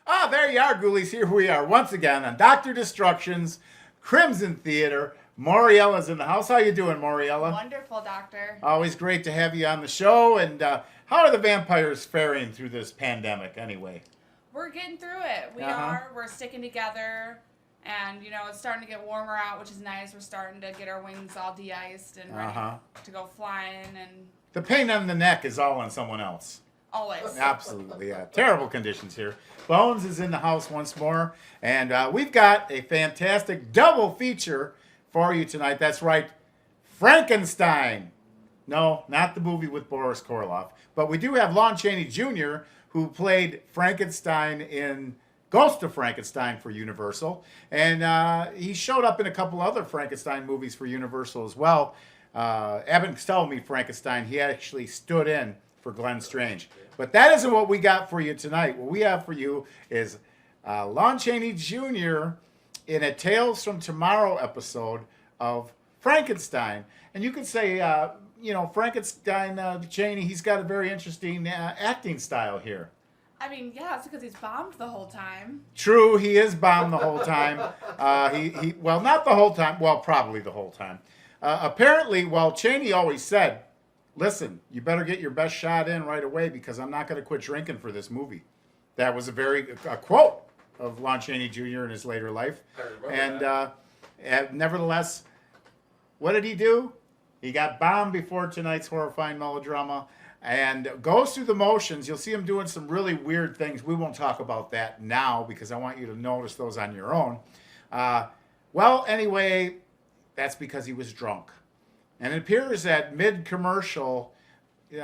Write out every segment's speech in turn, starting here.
Ah, there you are, ghoulies. Here we are once again on Dr. Destruction's Crimson Theater. Moriella's in the house. How you doing, Moriella? Wonderful, Doctor. Always great to have you on the show. And how are the vampires faring through this pandemic anyway? We're getting through it. We are. We're sticking together. And, you know, it's starting to get warmer out, which is nice. We're starting to get our wings all de-iced and ready to go flying. And the pain on the neck is all on someone else. Always. Absolutely, yeah. Terrible conditions here. Bones is in the house once more, and we've got a fantastic double feature for you tonight. That's right, Frankenstein. No, not the movie with Boris Karloff, but we do have Lon Chaney Jr., who played Frankenstein in Ghost of Frankenstein for Universal, and he showed up in a couple other Frankenstein movies for Universal as well. Abbott and Costello Meet Frankenstein, he actually stood in for Glenn Strange. But that isn't what we got for you tonight. What we have for you is Lon Chaney Jr. in a Tales from Tomorrow episode of Frankenstein. And you could say, Frankenstein Chaney, he's got a very interesting acting style here. I mean, yeah, it's because he's bombed the whole time. True, he is bombed the whole time. Well, not the whole time. Well, probably the whole time. Apparently, Chaney always said, listen, you better get your best shot in right away because I'm not going to quit drinking for this movie. That was a quote of Lon Chaney Jr. in his later life. And nevertheless, what did he do? He got bombed before tonight's horrifying melodrama and goes through the motions. You'll see him doing some really weird things. We won't talk about that now because I want you to notice those on your own. Anyway, that's because he was drunk. And it appears that mid-commercial,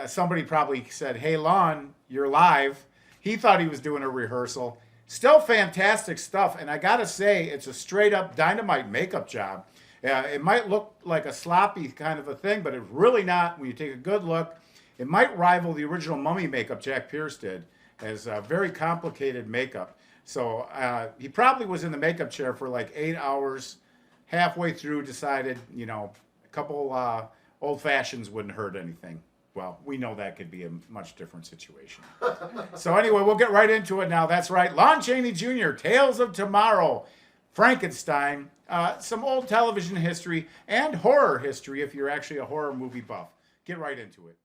somebody probably said, hey, Lon, you're live. He thought he was doing a rehearsal. Still fantastic stuff. And I got to say, it's a straight-up dynamite makeup job. It might look like a sloppy kind of a thing, but it's really not. When you take a good look, it might rival the original Mummy makeup Jack Pierce did as very complicated makeup. So he probably was in the makeup chair for like 8 hours. Halfway through, decided, a couple old fashions wouldn't hurt anything. Well, we know that could be a much different situation. So anyway, we'll get right into it now. That's right, Lon Chaney Jr., Tales of Tomorrow, Frankenstein, some old television history and horror history if you're actually a horror movie buff. Get right into it.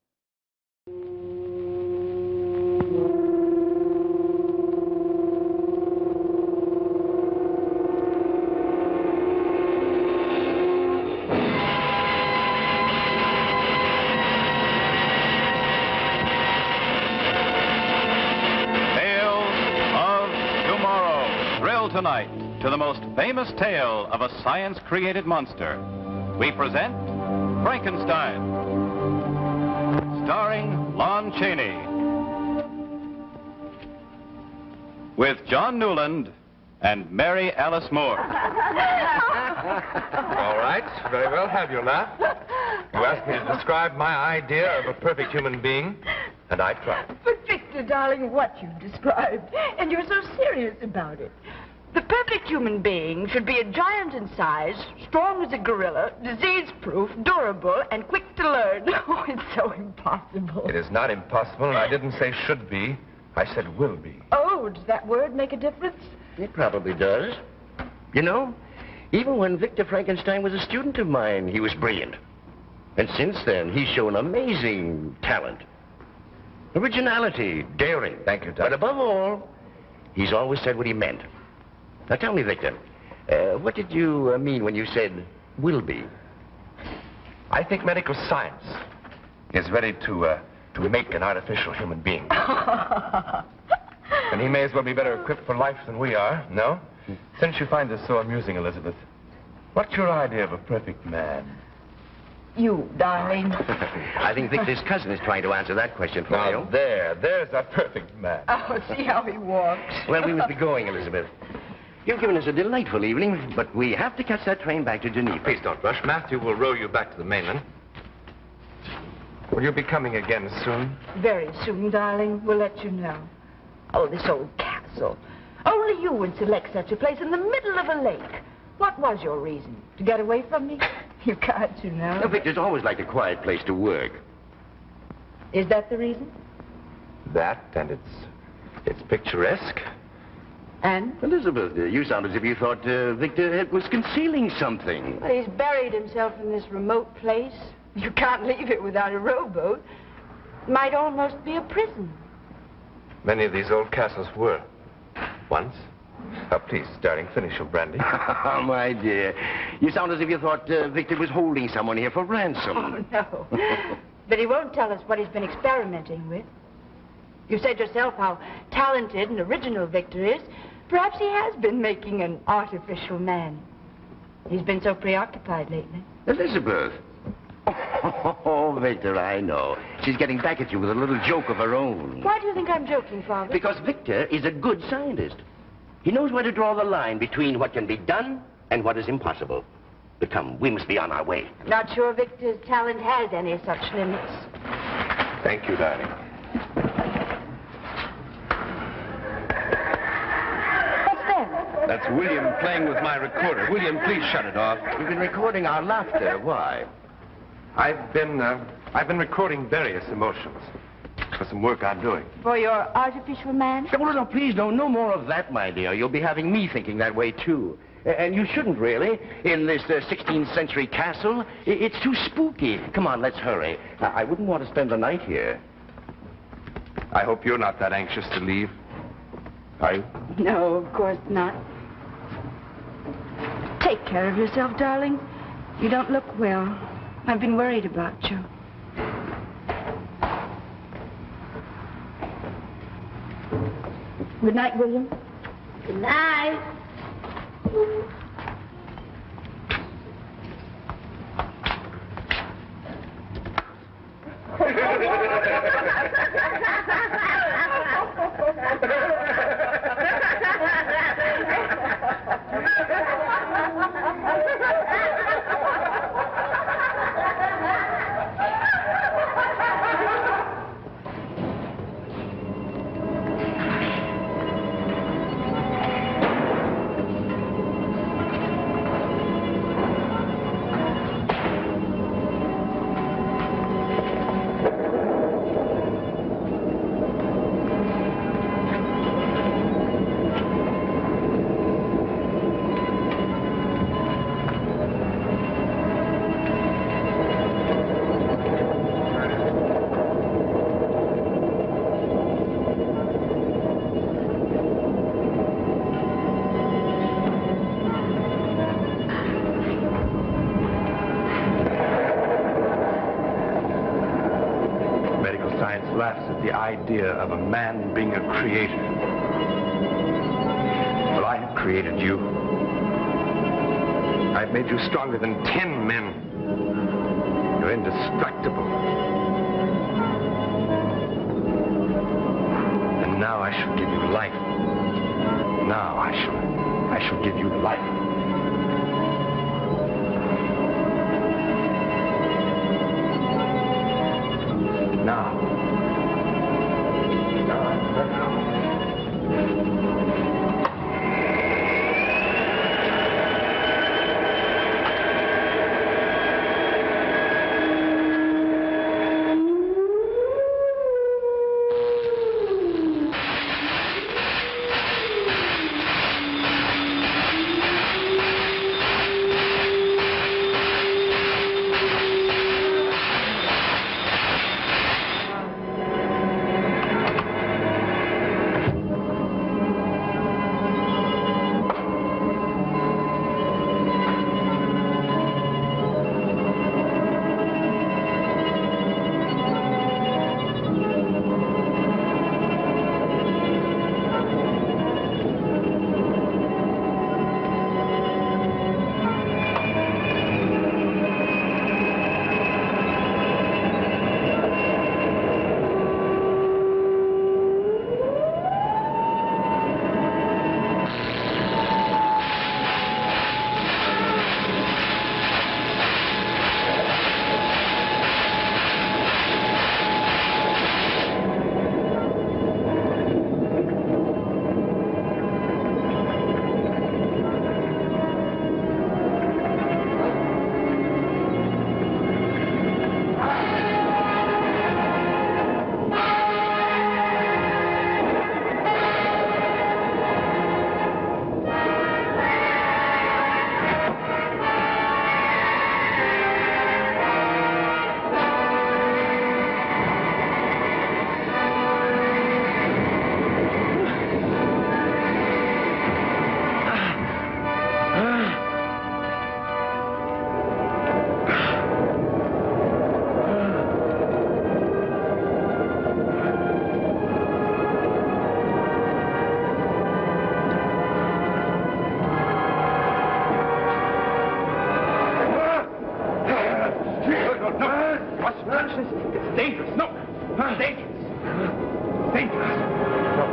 Tonight, to the most famous tale of a science-created monster, we present Frankenstein, starring Lon Chaney, with John Newland and Mary Alice Moore. All right, very well, have your laugh. You asked me to describe my idea of a perfect human being, and I tried. But Victor, darling, what you described, and you're so serious about it. The perfect human being should be a giant in size, strong as a gorilla, disease-proof, durable, and quick to learn. Oh, it's so impossible. It is not impossible, and I didn't say should be. I said will be. Oh, does that word make a difference? It probably does. You know, even when Victor Frankenstein was a student of mine, he was brilliant. And since then, he's shown amazing talent, originality, daring. Thank you, Doc. But above all, he's always said what he meant. Now tell me, Victor, what did you mean when you said will be? I think medical science is ready to make an artificial human being. And he may as well be better equipped for life than we are, no? Since you find this so amusing, Elizabeth, what's your idea of a perfect man? You, darling. I think Victor's cousin is trying to answer that question for you. Now, there's a perfect man. Oh, see how he walks. Well, we must be going, Elizabeth. You've given us a delightful evening, but we have to catch that train back to Geneva. Please don't rush. Matthew will row you back to the mainland. Will you be coming again soon? Very soon, darling. We'll let you know. Oh, this old castle. Only you would select such a place in the middle of a lake. What was your reason? To get away from me? You can't, you know. Now, Victor's always liked a quiet place to work. Is that the reason? That, and it's picturesque. And? Elizabeth, you sound as if you thought Victor was concealing something. Well, he's buried himself in this remote place. You can't leave it without a rowboat. Might almost be a prison. Many of these old castles were. Once. Please, darling, finish your brandy. Oh, my dear. You sound as if you thought Victor was holding someone here for ransom. Oh, no. But he won't tell us what he's been experimenting with. You said yourself how talented and original Victor is. Perhaps he has been making an artificial man. He's been so preoccupied lately. Elizabeth. Oh, Victor, I know. She's getting back at you with a little joke of her own. Why do you think I'm joking, Father? Because Victor is a good scientist. He knows where to draw the line between what can be done and what is impossible. But come, we must be on our way. Not sure Victor's talent has any such limits. Thank you, darling. What's that? That's William playing with my recorder. William, please shut it off. We've been recording our laughter. Why? I've been recording various emotions for some work I'm doing. For your artificial man? No, please, no more of that, my dear. You'll be having me thinking that way, too. And you shouldn't, really, in this 16th century castle. It's too spooky. Come on, let's hurry. I wouldn't want to spend the night here. I hope you're not that anxious to leave. Are you? No, of course not. Take care of yourself, darling. You don't look well. I've been worried about you. Good night, William. Good night. Laughs at the idea of a man being a creator. Well, I have created you. I've made you stronger than 10 men. You're indestructible. And now I shall give you life. Now I shall give you life. Now. dangerous. No. Dangerous. Dangerous. No.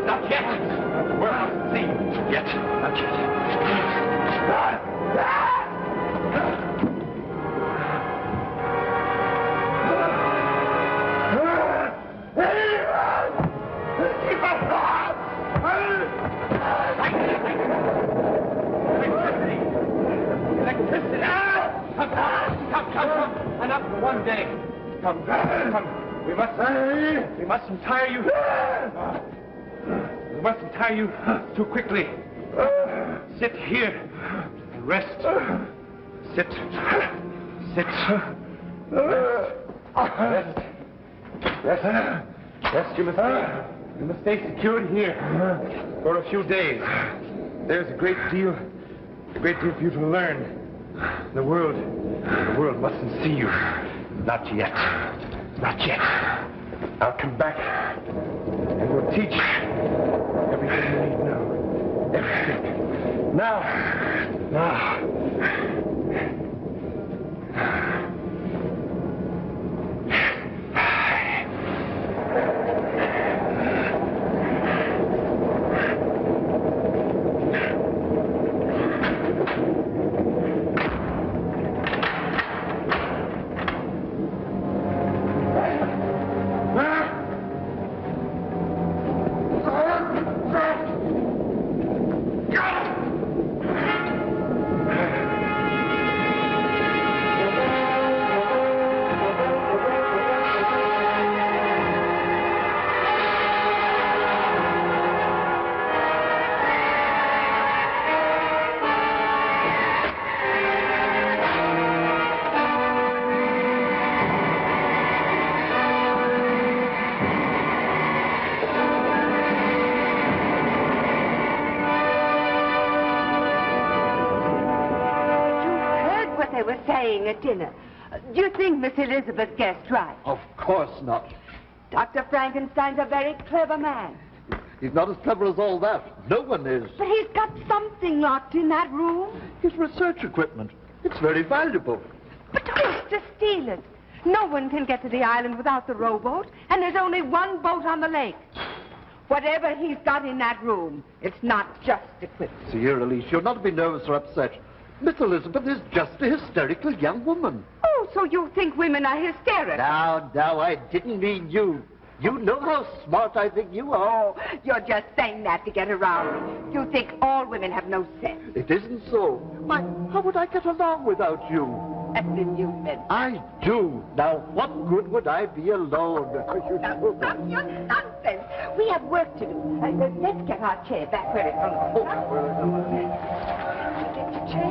Not yet. Well, see. Yet. Not yet. Electricity. Come. Enough for one day. Come. We mustn't tire you. We mustn't tire you too quickly. Sit here and rest. Sit. Rest. You must stay secured here for a few days. There's a great deal for you to learn. The world mustn't see you. Not yet. I'll come back and we'll teach everything you need to know. Everything. Now. At dinner. Do you think Miss Elizabeth guessed right? Of course not. Dr. Frankenstein's a very clever man. He's not as clever as all that. No one is. But he's got something locked in that room. His research equipment. It's very valuable. But who's to steal it? No one can get to the island without the rowboat, and there's only one boat on the lake. Whatever he's got in that room, it's not just equipment. Sierra Elise, you're not to be nervous or upset. Miss Elizabeth is just a hysterical young woman. Oh, so you think women are hysterical? Now, I didn't mean you. You know how smart I think you are. Oh, you're just saying that to get around me. You think all women have no sense. It isn't so. Why, how would I get along without you? And then you meant I do. Now, what good would I be alone? Stop your nonsense. We have work to do. Let's get our chair back where it belongs. Get your chair.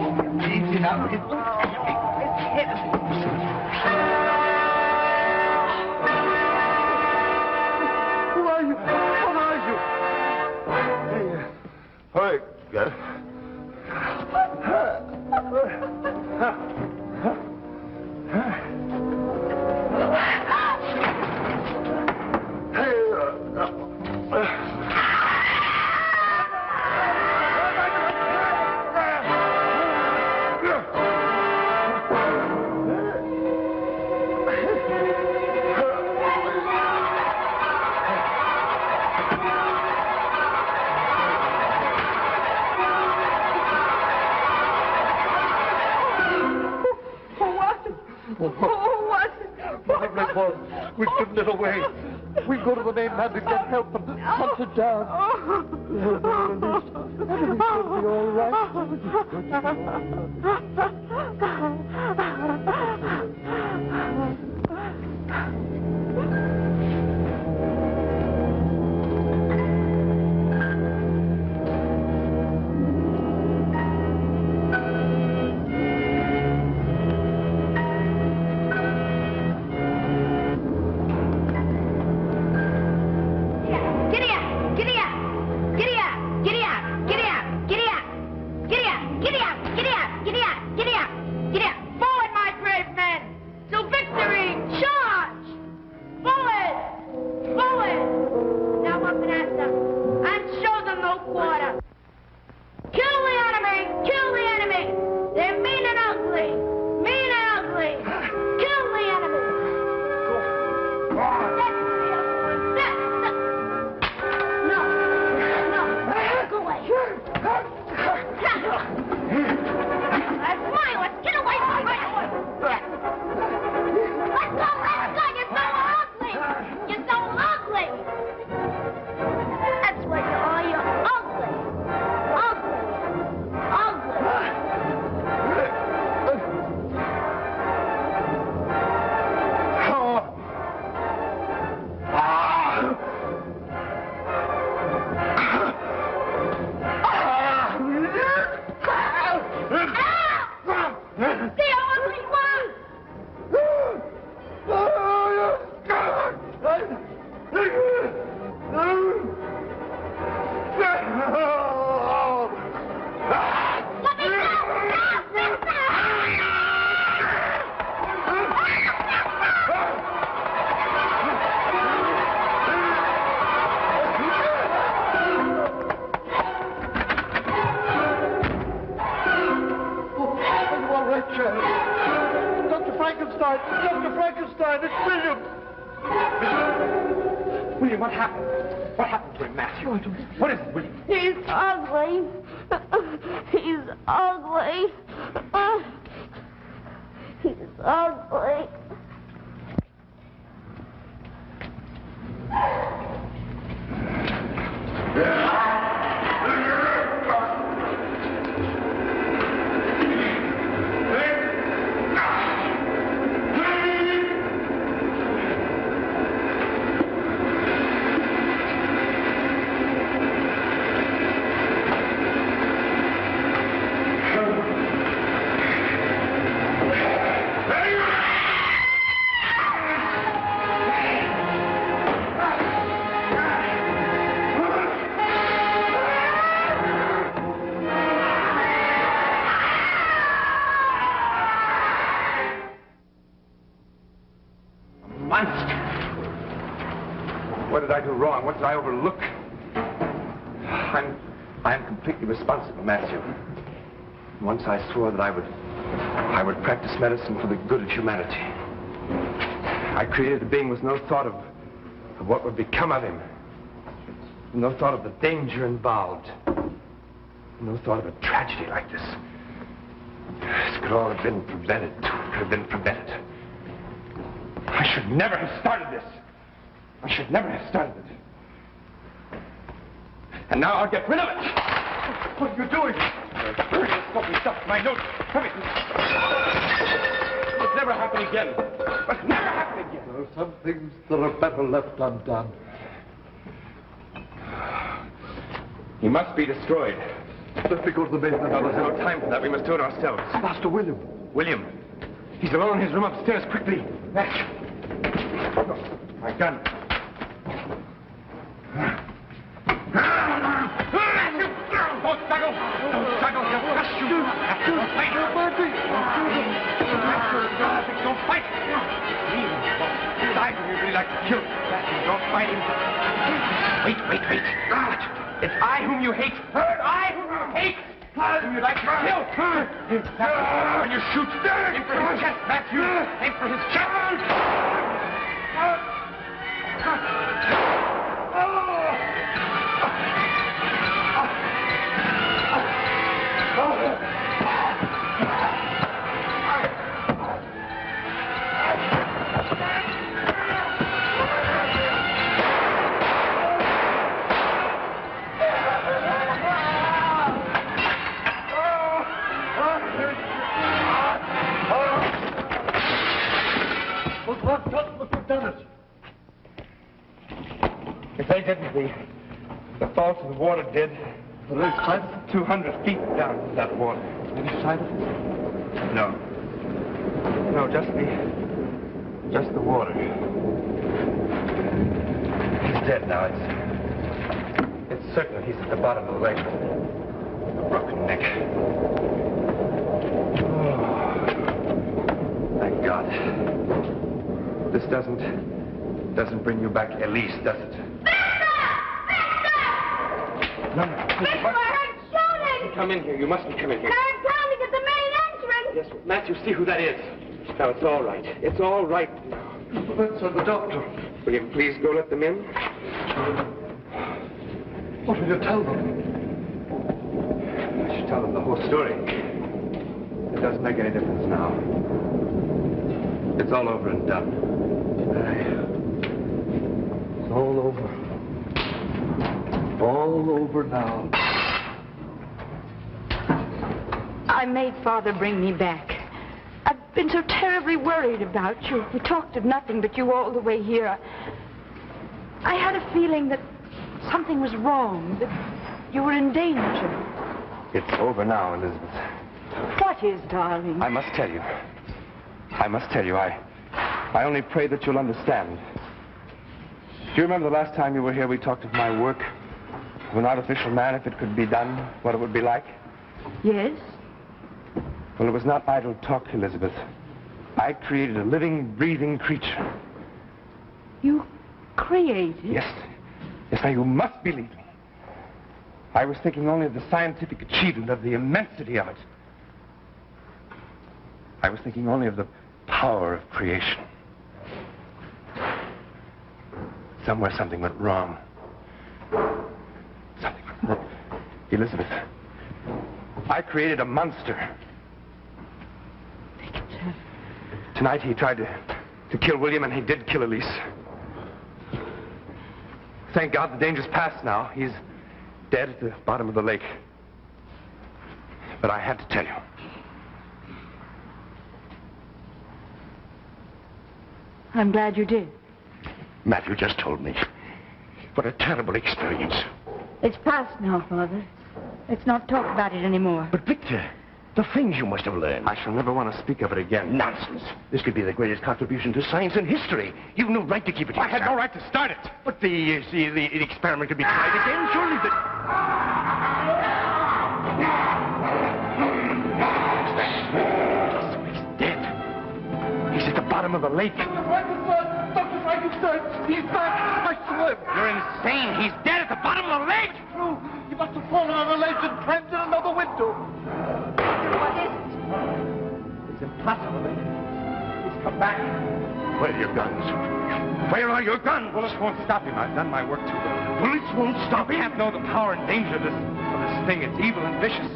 Easy now. It's heavy. Who are you? What are you? All right, got it. Whatever it was, we couldn't get away. We go to the mainland and get help and hunt it down. Everything's going to be all right. Forward salt water. Kill the enemy! Kill the enemy! They're mean and ugly! Mean and ugly! Kill the enemy! That's the other one. No. No. Go away. That's mine. Let's get away from me. Let's go. Let's go. You're so ugly. You're so ugly. That's what you are. You're ugly. Ugly. Ugly. The ugly one. Let me All right, Charlie. Dr. Frankenstein! Dr. Frankenstein! It's William! William, what happened? What happened to him, Matthew? What is it, William? He's ugly. He's ugly. He's ugly. What did I do wrong? What did I overlook? I'm completely responsible, Matthew. Once I swore that I would practice medicine for the good of humanity. I created a being with no thought of what would become of him. No thought of the danger involved. No thought of a tragedy like this. This could all have been prevented. Could have been prevented. I should never have started this. I should never have started it. And now I'll get rid of it. What are you doing? Burn this smoking stuff, my notes, everything. It'll never happen again. It'll never happen again. There are some things that are better left undone. He must be destroyed. Let me go to the main. No, there's no time for that. We must do it ourselves. Master William. William, he's alone in his room upstairs. Quickly. Match. My gun. Matthew! Don't struggle! Don't struggle! He'll crush you! Matthew, don't fight! Matthew, don't fight! Please, die when you really like to kill. Matthew, don't fight him. Wait. It's I whom you hate. I whom you hate. Whom you like to kill. Matthew, when you shoot, aim for his chest, Matthew. Aim for his chest. If they didn't, the fault of the water did. There is sign? 200 feet down to that water. Any sign of it? No, just the water. He's dead now. It's certain that he's at the bottom of the lake. A broken neck. Oh, thank God. This doesn't bring you back Elise, does it? No. Victor, I heard shouting! Come in here. You mustn't come in here. They're pounding at the main entrance! Yes, Matthew, see who that is. Now, it's all right. It's all right now. Professor, the doctor. William, please go let them in. What will you tell them? I should tell them the whole story. It doesn't make any difference now. It's all over and done. It's all over. All over now. I made Father bring me back. I've been so terribly worried about you. We talked of nothing but you all the way here. I had a feeling that something was wrong, that you were in danger. It's over now, Elizabeth. What is, darling? I must tell you. I only pray that you'll understand. Do you remember the last time you were here, we talked of my work? Of an artificial man, if it could be done, what it would be like? Yes? Well, it was not idle talk, Elizabeth. I created a living, breathing creature. You created? Yes. Yes, now you must believe me. I was thinking only of the scientific achievement, of the immensity of it. I was thinking only of the power of creation. Somewhere something went wrong. Something went wrong. Elizabeth, I created a monster. Victor. Tonight he tried to kill William, and he did kill Elise. Thank God the danger's past now. He's dead at the bottom of the lake. But I had to tell you. I'm glad you did. Matthew just told me. What a terrible experience. It's past now, Father. Let's not talk about it anymore. But, Victor, the things you must have learned. I shall never want to speak of it again. Nonsense. This could be the greatest contribution to science and history. You've no right to keep it to I had yourself. no right to start it. But the experiment could be tried again, surely. So he's dead. He's at the bottom of the lake. Dr. Frankenstein, he's back. I swear. You're insane. He's dead at the bottom of the lake. True. He must have fallen on a ledge and climbed in another window. What is it? It's impossible. He's come back. Where are your guns? Where are your guns? Bullets won't stop him. I've done my work too well. Bullets won't stop You him. can't know the power and danger of this thing. It's evil and vicious.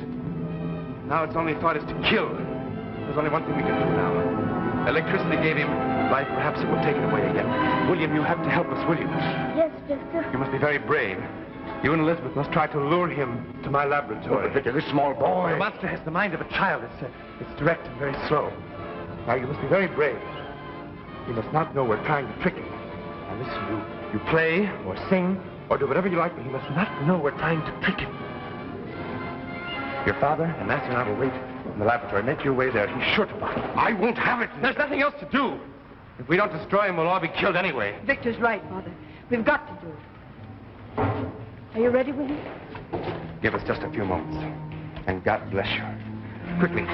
Now its only thought is to kill. There's only one thing we can do now. Electricity gave him life. Perhaps it will take it away again. William, you have to help us, will you? Yes, Victor. You must be very brave. You and Elizabeth must try to lure him to my laboratory. But Victor, this small boy. The monster has the mind of a child. It's direct and very slow. Now, you must be very brave. He must not know we're trying to trick him. Now, listen, you play or sing or do whatever you like, but he must not know we're trying to trick him. Your father and Matthew and I will wait in the laboratory. Make your way there. He's sure to find it. I won't have it. There's nothing else to do. If we don't destroy him, we'll all be killed anyway. Victor's right, Father. We've got to do it. Are you ready, William? Give us just a few moments. And God bless you. Quickly.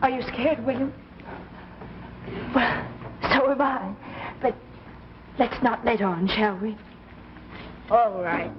Are you scared, William? Well, so am I. But let's not let on, shall we? All right.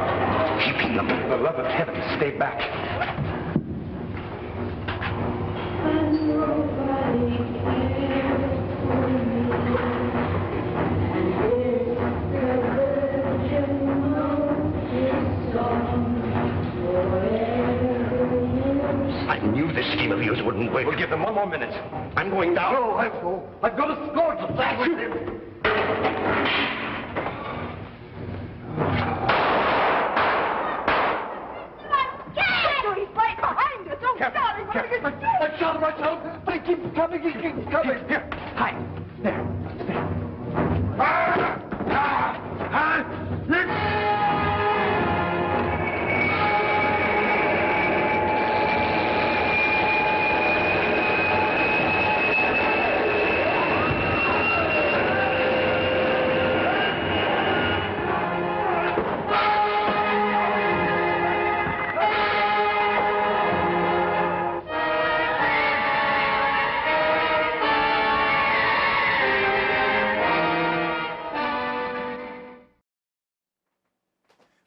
For the love of heaven, stay back. shame of yours wouldn't wait. We'll give them one more minute. I'm going down. No, I've got a score to settle with him. He's right behind us. Oh, darling, what are you doing? I shot him myself, but he keeps coming, he keeps coming. Here, hide. There.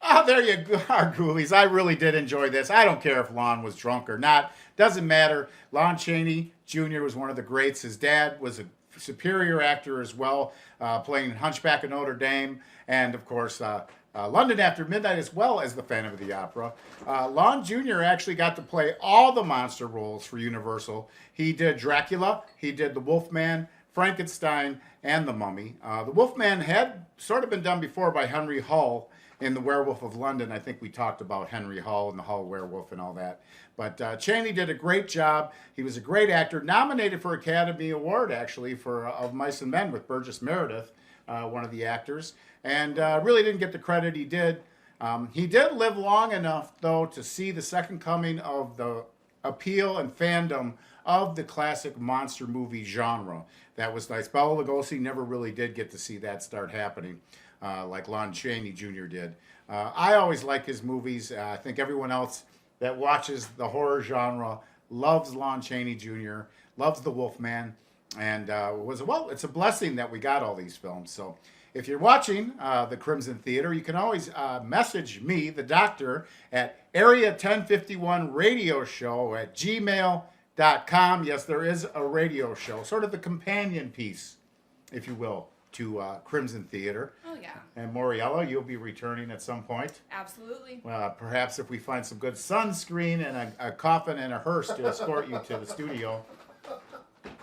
Oh, there you are, Ghoulies. I really did enjoy this. I don't care if Lon was drunk or not. Doesn't matter. Lon Chaney Jr. was one of the greats. His dad was a superior actor as well, playing Hunchback of Notre Dame, and of course, London After Midnight, as well as the Phantom of the Opera. Lon Jr. actually got to play all the monster roles for Universal. He did Dracula, he did the Wolfman, Frankenstein, and the Mummy. The Wolfman had sort of been done before by Henry Hull in The Werewolf of London. I think we talked about Henry Hull and the Hull Werewolf and all that. But Chaney did a great job. He was a great actor, nominated for Academy Award, actually, for Of Mice and Men with Burgess Meredith, one of the actors, and really didn't get the credit he did. He did live long enough, though, to see the second coming of the appeal and fandom of the classic monster movie genre. That was nice. Bela Lugosi never really did get to see that start happening. Like Lon Chaney Jr. did. I always like his movies. I think everyone else that watches the horror genre loves Lon Chaney Jr., loves The Wolfman, and it's a blessing that we got all these films. So if you're watching the Crimson Theater, you can always message me, the doctor, at Area 1051 Radio Show at gmail.com. Yes, there is a radio show, sort of the companion piece, if you will, to Crimson Theater. Oh, yeah. And Moriella, you'll be returning at some point. Absolutely. Perhaps if we find some good sunscreen and a coffin and a hearse to escort you to the studio.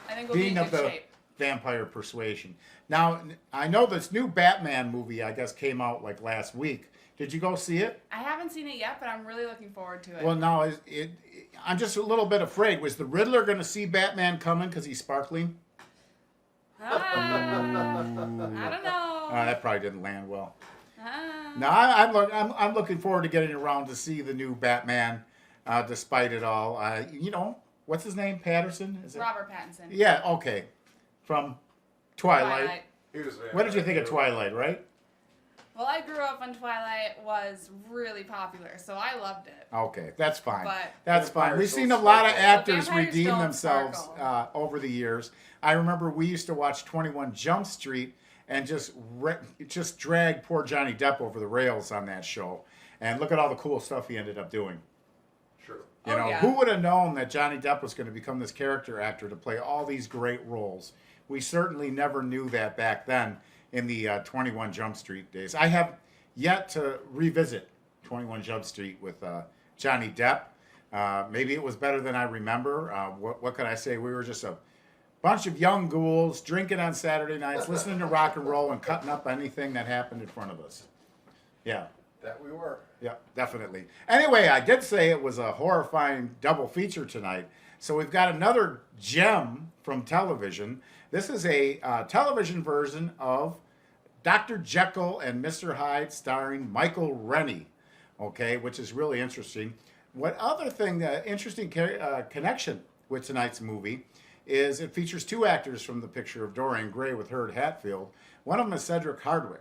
I think we'll be in Being of good the shape. vampire persuasion. Now, I know this new Batman movie, I guess, came out like last week. Did you go see it? I haven't seen it yet, but I'm really looking forward to it. Well, now, I'm just a little bit afraid. Was the Riddler going to see Batman coming because he's sparkling? I don't know. That probably didn't land well. Ah. No, I'm looking forward to getting around to see the new Batman, despite it all. What's his name? Patterson? Is it? Robert Pattinson. Yeah, okay. From Twilight. What did you think of Twilight, right? Well, I grew up when Twilight was really popular, so I loved it. Okay, that's fine. But That's fine. We've seen a lot of actors redeem themselves over the years. I remember we used to watch 21 Jump Street and just drag poor Johnny Depp over the rails on that show. And look at all the cool stuff he ended up doing. Sure. You know, who would have known that Johnny Depp was going to become this character actor to play all these great roles? We certainly never knew that back then in the 21 Jump Street days. I have yet to revisit 21 Jump Street with Johnny Depp. Maybe it was better than I remember. What could I say? We were just a bunch of young ghouls drinking on Saturday nights, listening to rock and roll and cutting up anything that happened in front of us. Yeah. That we were. Yeah, definitely. Anyway, I did say it was a horrifying double feature tonight. So we've got another gem from television. This is a television version of Dr. Jekyll and Mr. Hyde starring Michael Rennie, okay, which is really interesting. What other thing, interesting connection with tonight's movie is it features two actors from The Picture of Dorian Gray with Herb Hatfield. One of them is Cedric Hardwicke.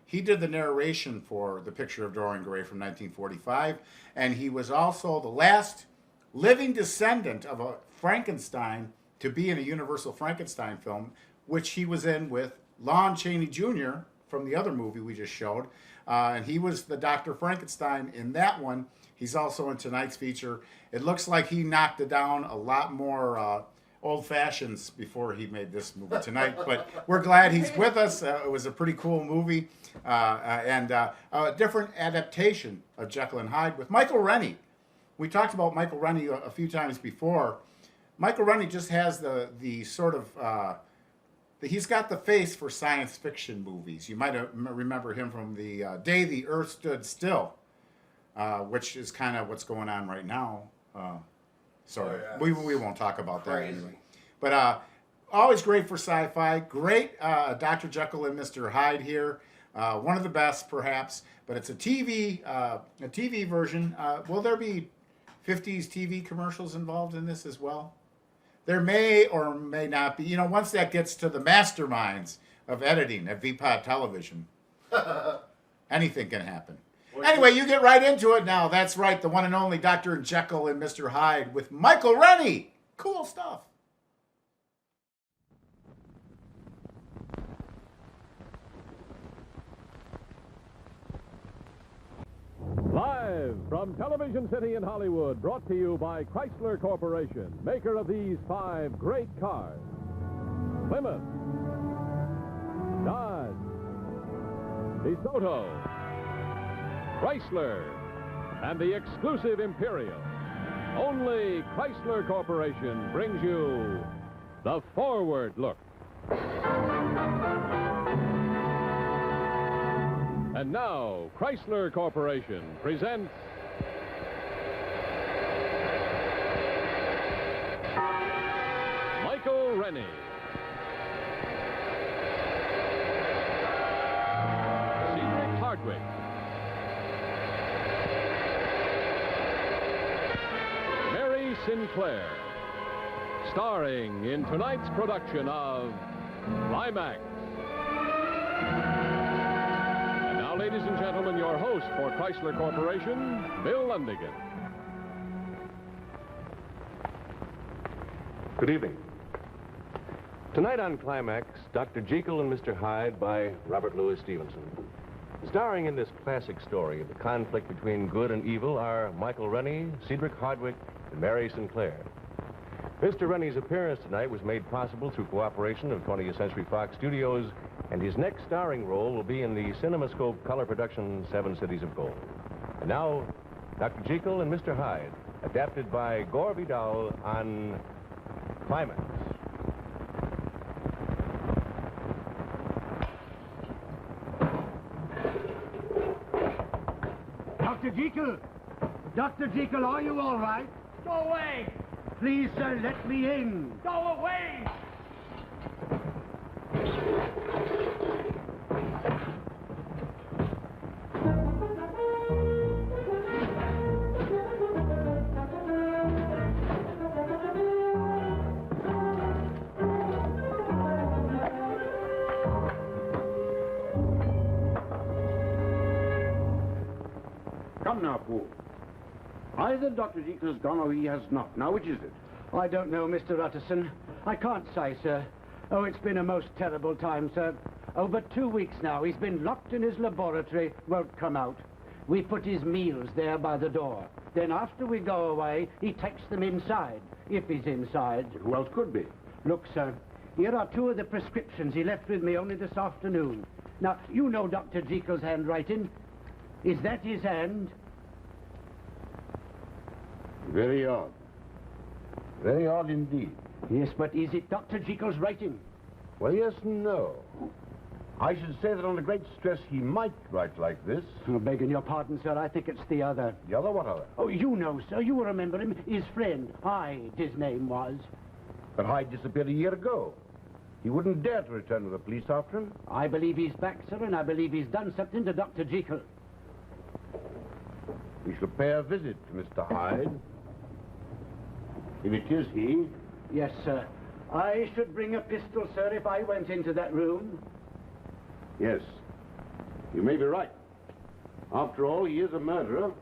He did the narration for The Picture of Dorian Gray from 1945, and he was also the last living descendant of a Frankenstein to be in a Universal Frankenstein film, which he was in with Lon Chaney Jr. from the other movie we just showed. And he was the Dr. Frankenstein in that one. He's also in tonight's feature. It looks like he knocked it down a lot more old fashions before he made this movie tonight. But we're glad he's with us. It was a pretty cool movie and a different adaptation of Jekyll and Hyde with Michael Rennie. We talked about Michael Rennie a few times before. Michael Rennie just has the sort of he's got the face for science fiction movies. You might remember him from the Day the Earth Stood Still, which is kind of what's going on right now. We won't talk about that anyway. But always great for sci-fi. Great Dr. Jekyll and Mr. Hyde here. One of the best, perhaps. But it's a TV version. Will there be 50s TV commercials involved in this as well? There may or may not be. You know, once that gets to the masterminds of editing at VPod Television, anything can happen. Anyway, you get right into it now. That's right, the one and only Dr. Jekyll and Mr. Hyde with Michael Rennie. Cool stuff. Live from Television City in Hollywood, brought to you by Chrysler Corporation, maker of these 5 great cars. Plymouth, Dodge, DeSoto, Chrysler, and the exclusive Imperial. Only Chrysler Corporation brings you the Forward Look. And now, Chrysler Corporation presents Michael Rennie. Cedric Hardwick. Mary Sinclair. Starring in tonight's production of Climax. Ladies and gentlemen, your host for Chrysler Corporation, Bill Lundigan. Good evening. Tonight on Climax, Dr. Jekyll and Mr. Hyde by Robert Louis Stevenson. Starring in this classic story of the conflict between good and evil are Michael Rennie, Cedric Hardwick, and Mary Sinclair. Mr. Rennie's appearance tonight was made possible through cooperation of 20th Century Fox Studios, and his next starring role will be in the CinemaScope color production 7 Cities of Gold. And now, Dr. Jekyll and Mr. Hyde, adapted by Gore Vidal on Climax. Dr. Jekyll! Dr. Jekyll, are you all right? Go away! Please, sir, let me in. Go away! Come now, Paul. Either Dr. Jekyll has gone or he has not. Now, which is it? I don't know, Mr. Utterson. I can't say, sir. Oh, it's been a most terrible time, sir. Over 2 weeks now, he's been locked in his laboratory, won't come out. We put his meals there by the door. Then after we go away, he takes them inside, if he's inside. But who else could be? Look, sir, here are 2 of the prescriptions he left with me only this afternoon. Now, you know Dr. Jekyll's handwriting. Is that his hand? Very odd. Very odd indeed. Yes, but is it Dr. Jekyll's writing? Well, yes and no. I should say that under great stress he might write like this. Oh, begging your pardon, sir, I think it's the other. The other? What other? Oh, you know, sir. You will remember him. His friend. Hyde, his name was. But Hyde disappeared a year ago. He wouldn't dare to return with the police after him. I believe he's back, sir, and I believe he's done something to Dr. Jekyll. We shall pay a visit to Mr. Hyde. If it is he. Yes, sir. I should bring a pistol, sir, if I went into that room. Yes. You may be right. After all, he is a murderer.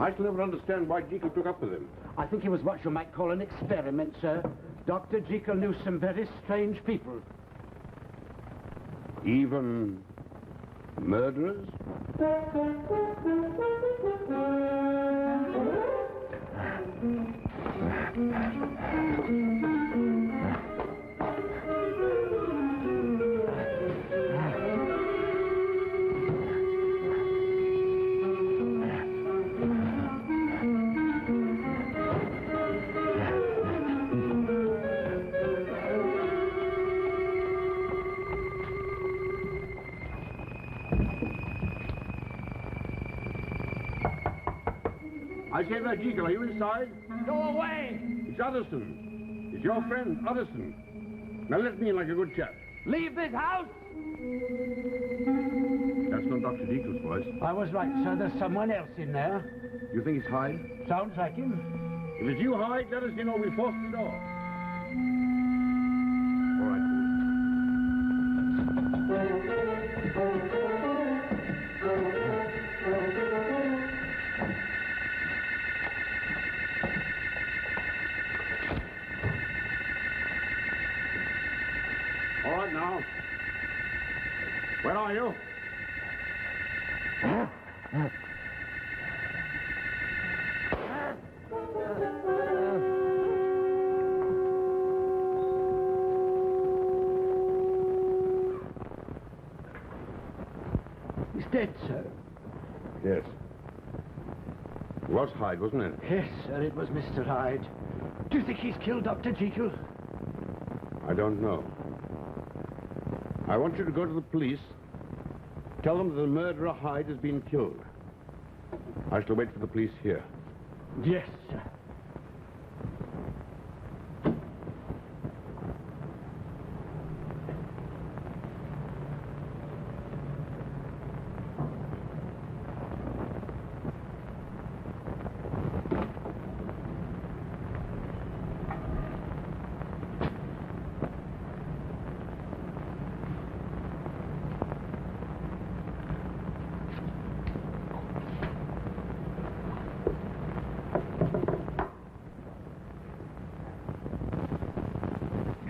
I shall never understand why Jekyll took up with him. I think it was what you might call an experiment, sir. Dr. Jekyll knew some very strange people. Even murderers? I say there, Jekyll, are you inside? Go away! It's Utterson. It's your friend, Utterson. Now let me in like a good chap. Leave this house! That's not Dr. Jekyll's voice. I was right, sir. There's someone else in there. You think it's Hyde? Sounds like him. If it's you, Hyde, let us in or we'll force the door. All right. All right, now. Where are you? He's dead, sir. Yes. It was Hyde, wasn't it? Yes, sir, it was Mr. Hyde. Do you think he's killed Dr. Jekyll? I don't know. I want you to go to the police. Tell them that the murderer Hyde has been killed. I shall wait for the police here. Yes, sir.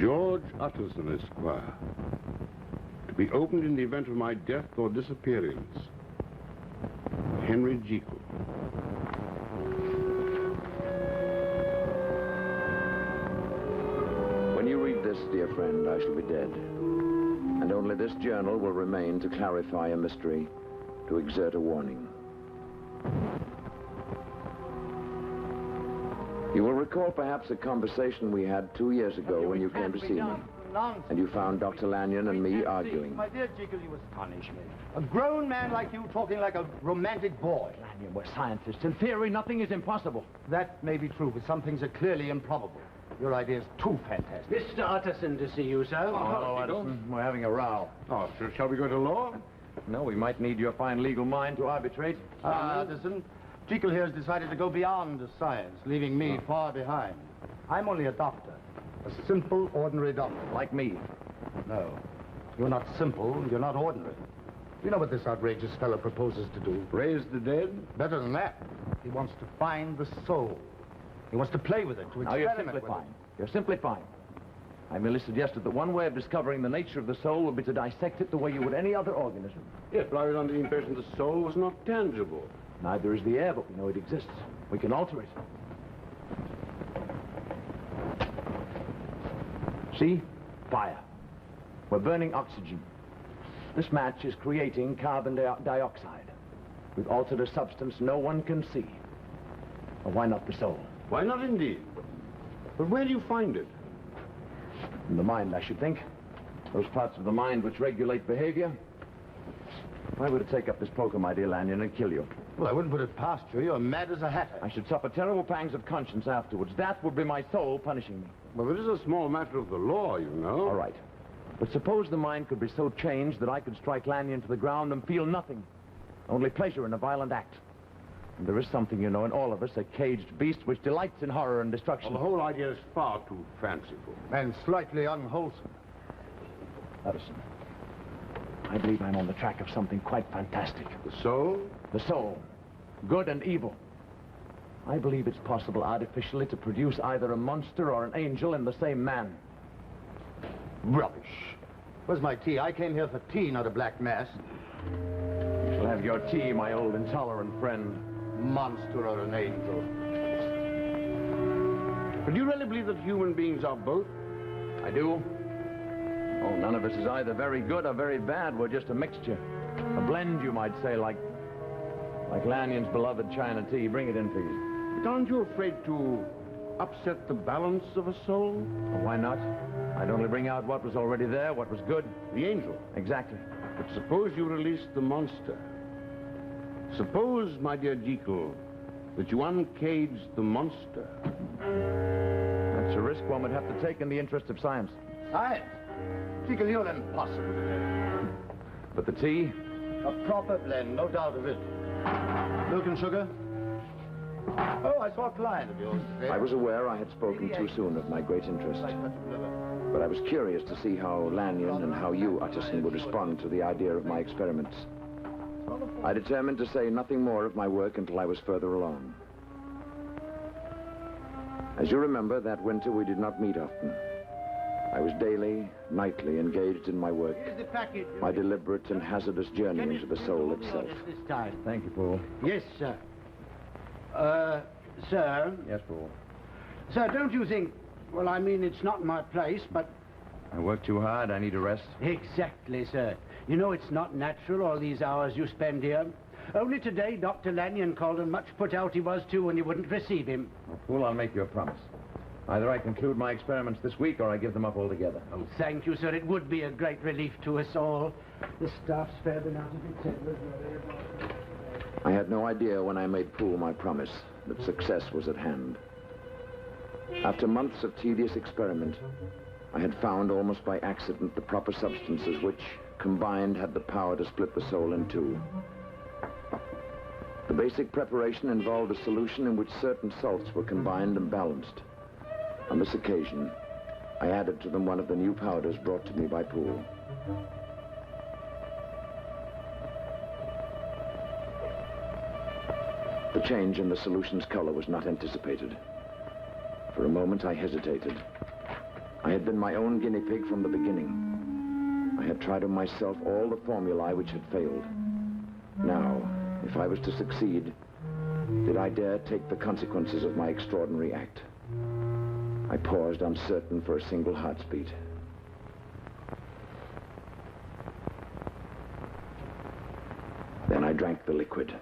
George Utterson, Esquire. To be opened in the event of my death or disappearance. Henry Jekyll. When you read this, dear friend, I shall be dead. And only this journal will remain to clarify a mystery, to exert a warning. You will recall perhaps a conversation we had 2 years ago when you came to see me. And you found Dr. Lanyon and me arguing. My dear Jekyll, you astonish me. A grown man like you talking like a romantic boy. Lanyon, we're scientists. In theory, nothing is impossible. That may be true, but some things are clearly improbable. Your idea is too fantastic. Mr. Utterson to see you, sir. Hello, Utterson. We're having a row. Oh, shall we go to law? No, we might need your fine legal mind to arbitrate. Utterson, Jekyll here has decided to go beyond the science, leaving me far behind. I'm only a doctor. A simple, ordinary doctor. Like me. No. You're not simple, you're not ordinary. You know what this outrageous fellow proposes to do? Raise the dead? Better than that. He wants to find the soul. He wants to play with it, to Now, experiment you're with simplifying. it. You're simplifying. I merely suggested that one way of discovering the nature of the soul would be to dissect it the way you would any other organism. Yes, but I was under the impression the soul was not tangible. Neither is the air, but we know it exists. We can alter it. See? Fire. We're burning oxygen. This match is creating carbon dioxide. We've altered a substance no one can see. Well, why not the soul? Why not indeed? But where do you find it? In the mind, I should think. Those parts of the mind which regulate behavior. If I were to take up this poker, my dear Lanyon, and kill you. Well, I wouldn't put it past you. You're mad as a hatter. I should suffer terrible pangs of conscience afterwards. That would be my soul punishing me. Well, it is a small matter of the law, you know. All right. But suppose the mind could be so changed that I could strike Lanyon to the ground and feel nothing. Only pleasure in a violent act. And there is something, you know, in all of us, a caged beast which delights in horror and destruction. Well, the whole idea is far too fanciful. And slightly unwholesome. Utterson, I believe I'm on the track of something quite fantastic. The soul? The soul. Good and evil. I believe it's possible artificially to produce either a monster or an angel in the same man. Rubbish. Where's my tea? I came here for tea, not a black mass. You shall have your tea, my old intolerant friend. Monster or an angel. But do you really believe that human beings are both? I do. Oh, none of us is either very good or very bad. We're just a mixture. A blend, you might say, like Lanyon's beloved China tea. Bring it in, please. But aren't you afraid to upset the balance of a soul? Well, why not? I'd only bring out what was already there, what was good. The angel. Exactly. But suppose you release the monster. Suppose, my dear Jekyll, that you uncage the monster. That's a risk one would have to take in the interest of science. Science? Jekyll, you're impossible today. But the tea? A proper blend, no doubt of it. Milk and sugar? Oh, I saw a client of yours today. I was aware I had spoken too soon of my great interest. But I was curious to see how Lanyon and how you, Utterson, would respond to the idea of my experiments. I determined to say nothing more of my work until I was further along. As you remember, that winter we did not meet often. I was daily, nightly engaged in my work, Here's the package. my deliberate and hazardous journey into the soul itself. This time. Thank you, Paul. Yes, sir. Sir? Yes, Paul. Sir, don't you think... Well, I mean, it's not my place, but... I work too hard. I need a rest. Exactly, sir. You know, it's not natural, all these hours you spend here. Only today, Dr. Lanyon called and much put out he was, too, when you wouldn't receive him. Well, Paul, I'll make you a promise. Either I conclude my experiments this week or I give them up altogether. Oh, thank you, sir. It would be a great relief to us all. The staff's fair enough to be settled. I had no idea when I made Poole my promise that success was at hand. After months of tedious experiment, I had found almost by accident the proper substances which, combined, had the power to split the soul in two. The basic preparation involved a solution in which certain salts were combined and balanced. On this occasion, I added to them one of the new powders brought to me by Poole. The change in the solution's color was not anticipated. For a moment, I hesitated. I had been my own guinea pig from the beginning. I had tried on myself all the formulae which had failed. Now, if I was to succeed, did I dare take the consequences of my extraordinary act? I paused, uncertain, for a single heartbeat. Then I drank the liquid.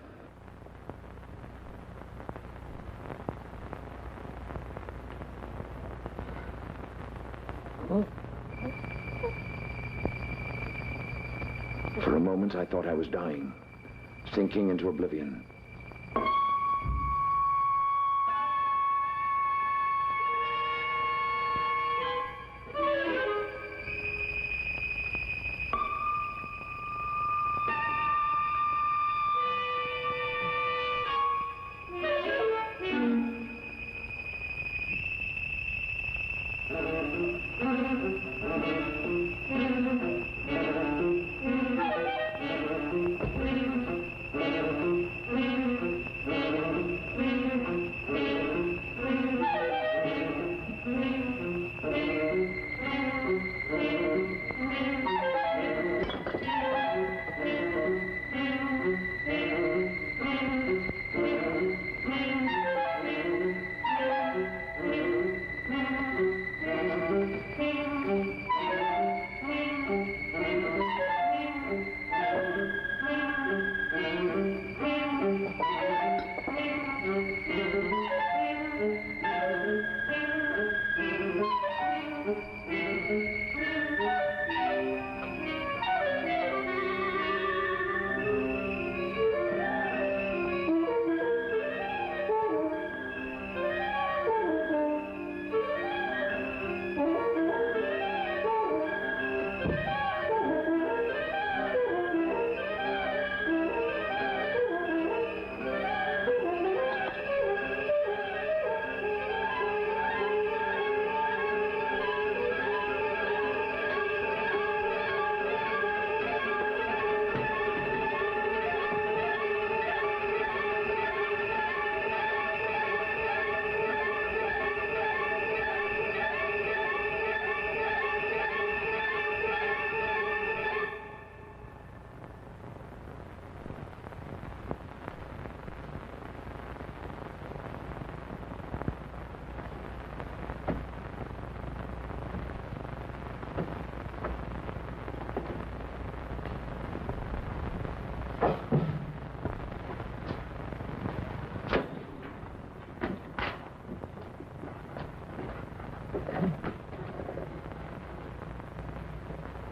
For a moment, I thought I was dying, sinking into oblivion.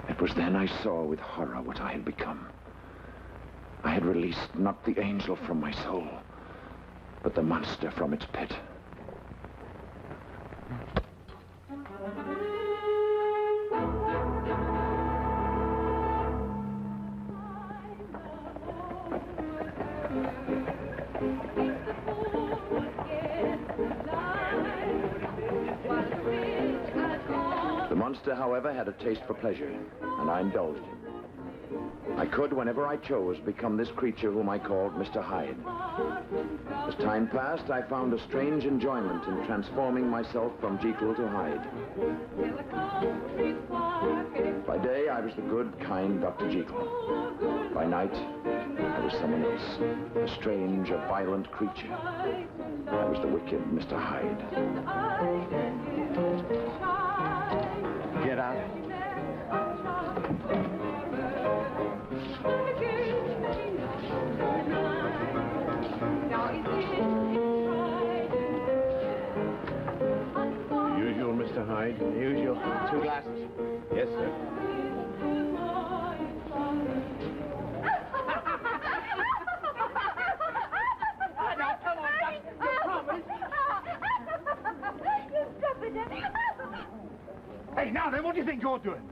It was then I saw with horror what I had become. I had released not the angel from my soul, but the monster from its pit. The monster, however, had a taste for pleasure, and I indulged him. I could, whenever I chose, become this creature whom I called Mr. Hyde. As time passed, I found a strange enjoyment in transforming myself from Jekyll to Hyde. By day, I was the good, kind Dr. Jekyll. By night, I was someone else, a strange, a violent creature. I was the wicked Mr. Hyde. Get out. Usual, Mr. Hyde. Usual. 2 glasses. Yes, sir. Hey, now then, what do you think you're doing?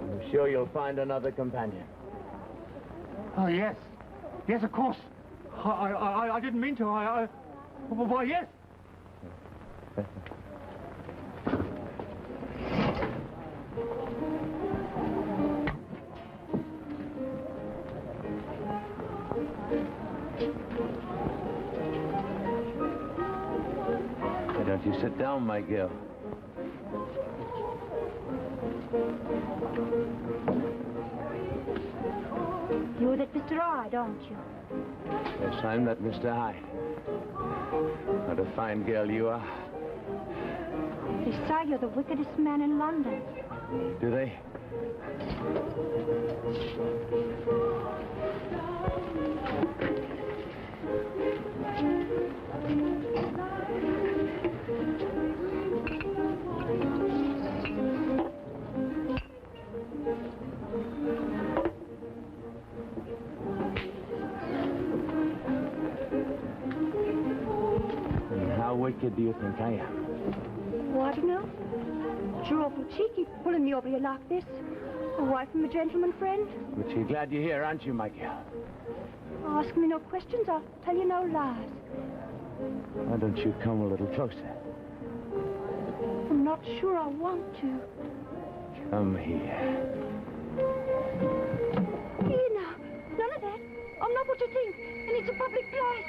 I'm sure you'll find another companion. Oh, yes. Yes, of course. I didn't mean to. Why, yes. Why don't you sit down, my girl? You're that Mr. Hyde, aren't you? Yes, I'm that Mr. Hyde. What a fine girl you are. They say you're the wickedest man in London. Do they? How wicked do you think I am? Oh, I don't know. You're awful cheeky, pulling me over here like this. Away from a gentleman friend. But you're glad you're here, aren't you, my girl? Ask me no questions, I'll tell you no lies. Why don't you come a little closer? I'm not sure I want to. Come here. Here now, none of that. I'm not what you think, and it's a public place.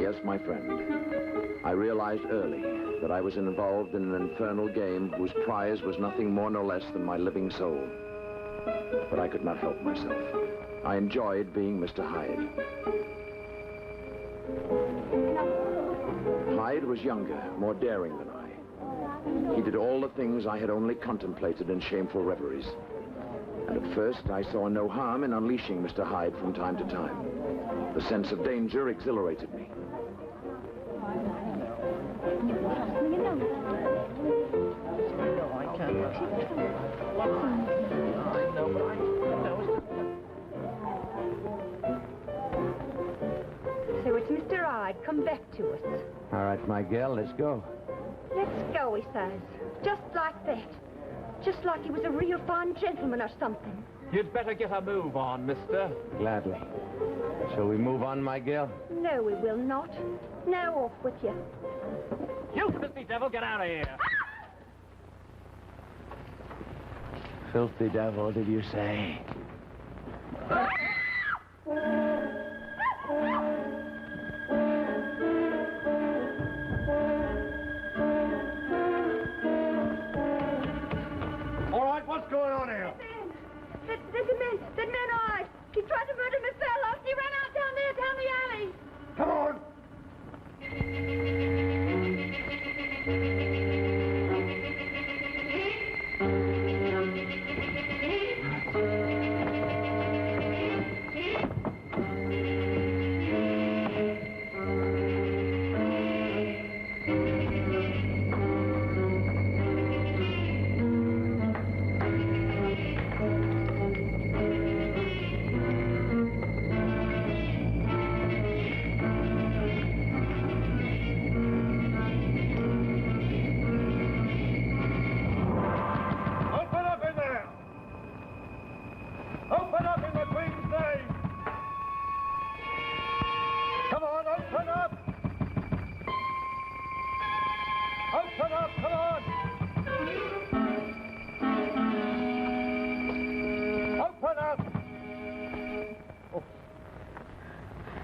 Yes, my friend. I realized early that I was involved in an infernal game whose prize was nothing more nor less than my living soul. But I could not help myself. I enjoyed being Mr. Hyde. Hyde was younger, more daring than I. He did all the things I had only contemplated in shameful reveries. And at first, I saw no harm in unleashing Mr. Hyde from time to time. The sense of danger exhilarated me. So it's Mr. Hyde, come back to us. All right, my girl, let's go. Let's go, he says. Just like that. Just like he was a real fine gentleman or something. You'd better get a move on, mister. Gladly. Shall we move on, my girl? No, we will not. Now off with you. You filthy devil, get out of here. Filthy devil, did you say? All right, what's going on here? There's a man, that man Hyde. He tried to murder Miss Bellows. He ran out down there, down the alley. Come on.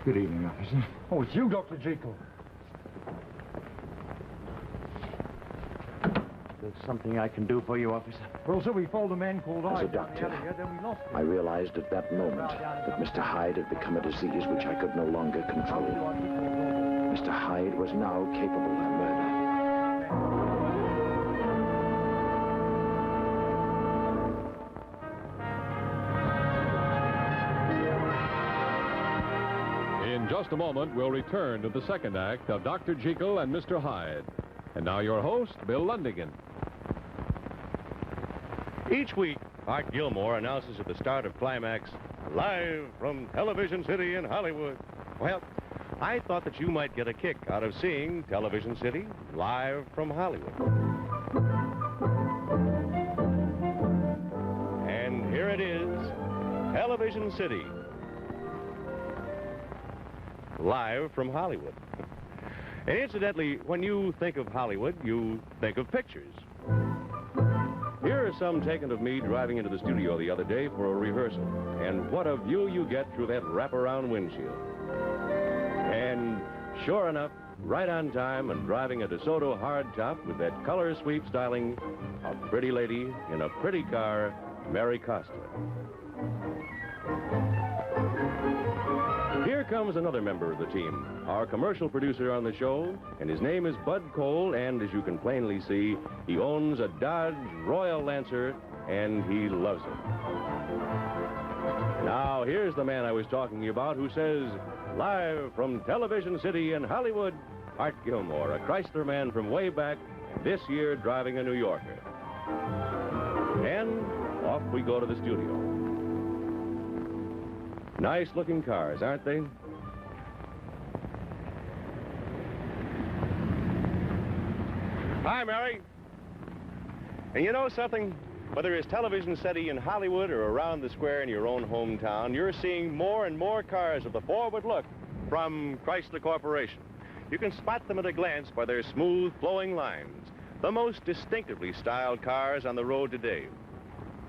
Good evening, officer. Oh, it's you, Dr. Jekyll. There's something I can do for you, officer. Well, sir, we followed a man called As a Hyde down the doctor, alley here, then we lost him. I realized at that moment that Mr. Hyde had become a disease which I could no longer control. Mr. Hyde was now capable of murder. In just a moment, we'll return to the second act of Dr. Jekyll and Mr. Hyde. And now your host, Bill Lundigan. Each week, Art Gilmore announces at the start of Climax, live from Television City in Hollywood. Well, I thought that you might get a kick out of seeing Television City live from Hollywood. And here it is, Television City, live from Hollywood. And incidentally, when you think of Hollywood, you think of pictures. Here are some taken of me driving into the studio the other day for a rehearsal. And what a view you get through that wraparound windshield. And sure enough, right on time and driving a DeSoto hardtop with that color sweep styling, a pretty lady in a pretty car, Mary Costa. Here comes another member of the team, our commercial producer on the show, and his name is Bud Cole, and as you can plainly see, he owns a Dodge Royal Lancer, and he loves it. Now, here's the man I was talking about who says, live from Television City in Hollywood, Art Gilmore, a Chrysler man from way back, this year driving a New Yorker. And off we go to the studio. Nice-looking cars, aren't they? Hi, Mary. And you know something? Whether it's Television City in Hollywood or around the square in your own hometown, you're seeing more and more cars with the forward look from Chrysler Corporation. You can spot them at a glance by their smooth, flowing lines, the most distinctively styled cars on the road today.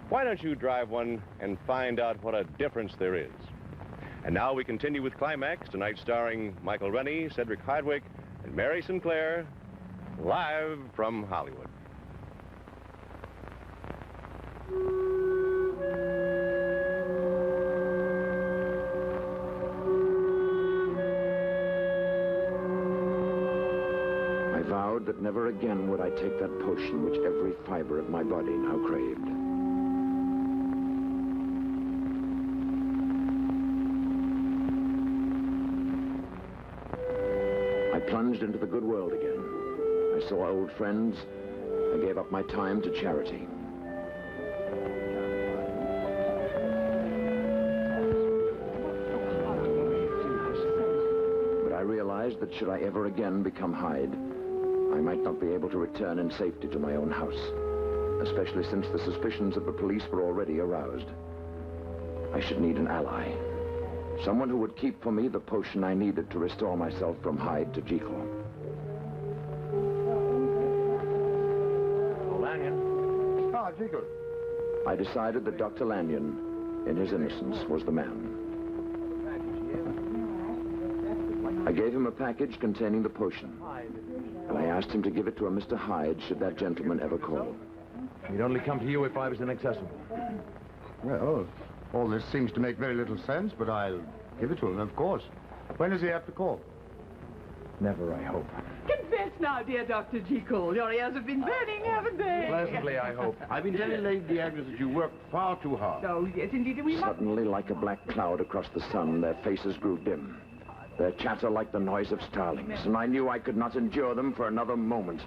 Why don't you drive one and find out what a difference there is? And now we continue with Climax, tonight starring Michael Rennie, Cedric Hardwick, and Mary Sinclair, live from Hollywood. I vowed that never again would I take that potion which every fiber of my body now craved. I plunged into the good world again. I saw old friends. I gave up my time to charity. But I realized that should I ever again become Hyde, I might not be able to return in safety to my own house, especially since the suspicions of the police were already aroused. I should need an ally. Someone who would keep for me the potion I needed to restore myself from Hyde to Jekyll. Lanyon. Ah, Jekyll. I decided that Dr. Lanyon, in his innocence, was the man. I gave him a package containing the potion, and I asked him to give it to a Mr. Hyde should that gentleman ever call. He'd only come to you if I was inaccessible. Well, all this seems to make very little sense, but I'll give it to him, of course. When does he have to call? Never, I hope. Confess now, dear Dr. Jekyll. Your ears have been burning, haven't they? Pleasantly, I hope. I've been telling Lady Agnes that you work far too hard. Oh, yes, indeed. We must... Suddenly, like a black cloud across the sun, their faces grew dim. Their chatter like the noise of starlings, and I knew I could not endure them for another moment.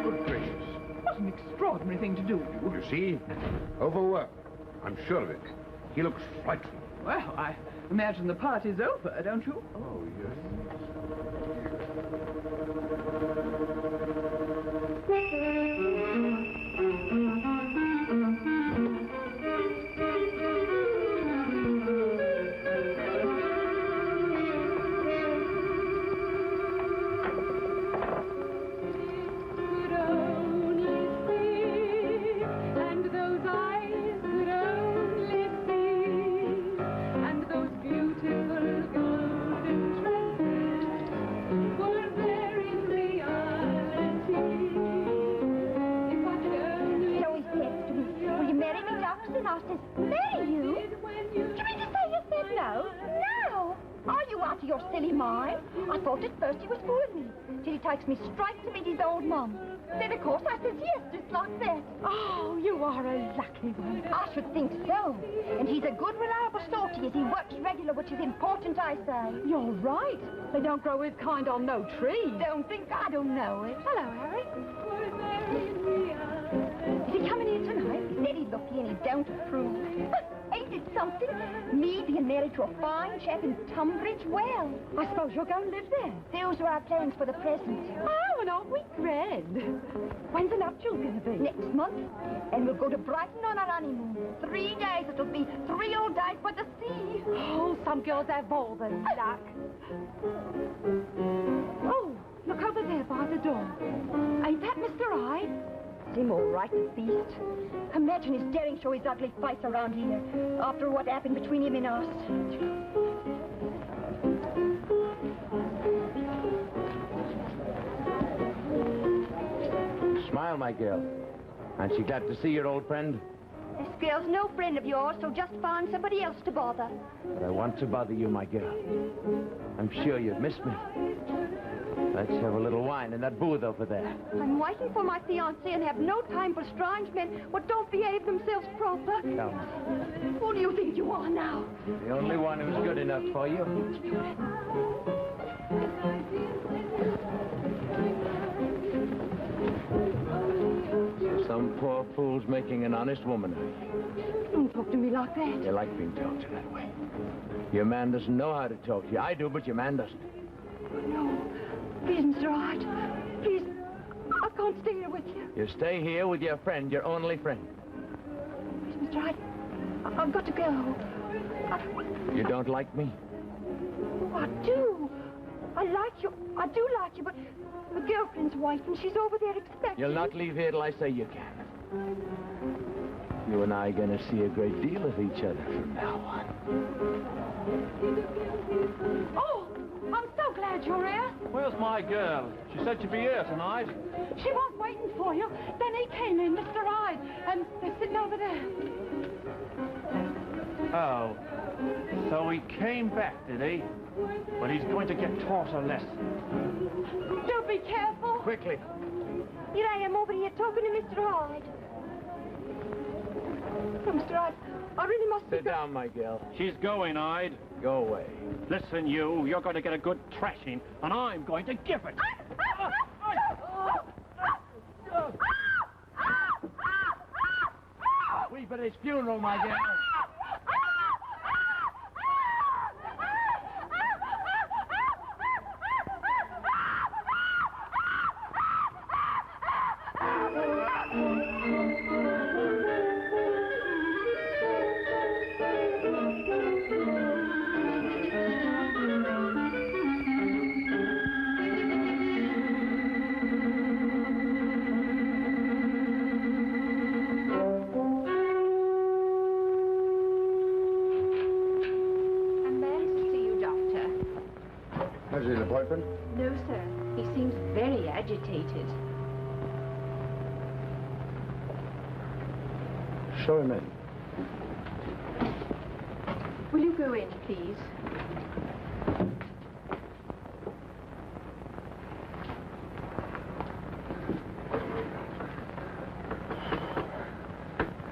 Good gracious. What an extraordinary thing to do. You see? Overwork. I'm sure of it. He looks frightful. Well, I imagine the party's over, don't you? Oh, yes. out of your silly mind. I thought at first he was fooling me, till he takes me straight to meet his old mum. Then, of course, I says yes, just like that. Oh, you are a lucky one. I should think so. And he's a good, reliable sort, he is. He works regular, which is important, I say. You're right. They don't grow his kind on no trees. Don't think I don't know it. Hello, Harry. Is he coming here tonight? He said he'd look here and he don't approve. Ain't it something? Me being married to a fine chap in Tunbridge Well. I suppose you're going to live there. Those are our plans for the present. Oh, and aren't we grand? When's the nuptials going to be? Next month. And we'll go to Brighton on our honeymoon. 3 days. It'll be 3 whole days by the sea. Oh, some girls have all the luck. Oh, look over there by the door. Ain't that Mr. Hyde? Seem all right, the beast. Imagine his daring show his ugly face around here after what happened between him and us. Smile, my girl. Aren't you glad to see your old friend? This girl's no friend of yours, so just find somebody else to bother. But I want to bother you, my girl. I'm sure you've missed me. Let's have a little wine in that booth over there. I'm waiting for my fiancé and have no time for strange men what don't behave themselves proper. Tell me. Who do you think you are now? The only one who's good enough for you. Some poor fool's making an honest woman of you. Don't talk to me like that. You like being talked to that way. Your man doesn't know how to talk to you. I do, but your man doesn't. No. Please, Mr. Hyde. Please, I can't stay here with you. You stay here with your friend, your only friend. Please, Mr. Hyde. I've got to go. You don't like me? Oh, I do. I like you. I do like you, but the girlfriend's wife, and she's over there expecting. You'll not leave here till I say you can. You and I are going to see a great deal of each other from now on. Oh, I'm so glad you're here. Where's my girl? She said she'd be here tonight. She was waiting for you. Then he came in, Mr. Hyde, and they're sitting over there. Oh. So he came back, did he? Well, he's going to get taught a lesson. Do be careful. Quickly. Here I am over here talking to Mr. Hyde. Oh, Mr. Hyde, I really must Sit down, my girl. She's going, Hyde. Go away. Listen, you're going to get a good thrashing, and I'm going to give it. Weep at his funeral, my girl. Has he an appointment? No, sir. He seems very agitated. Show him in. Will you go in, please?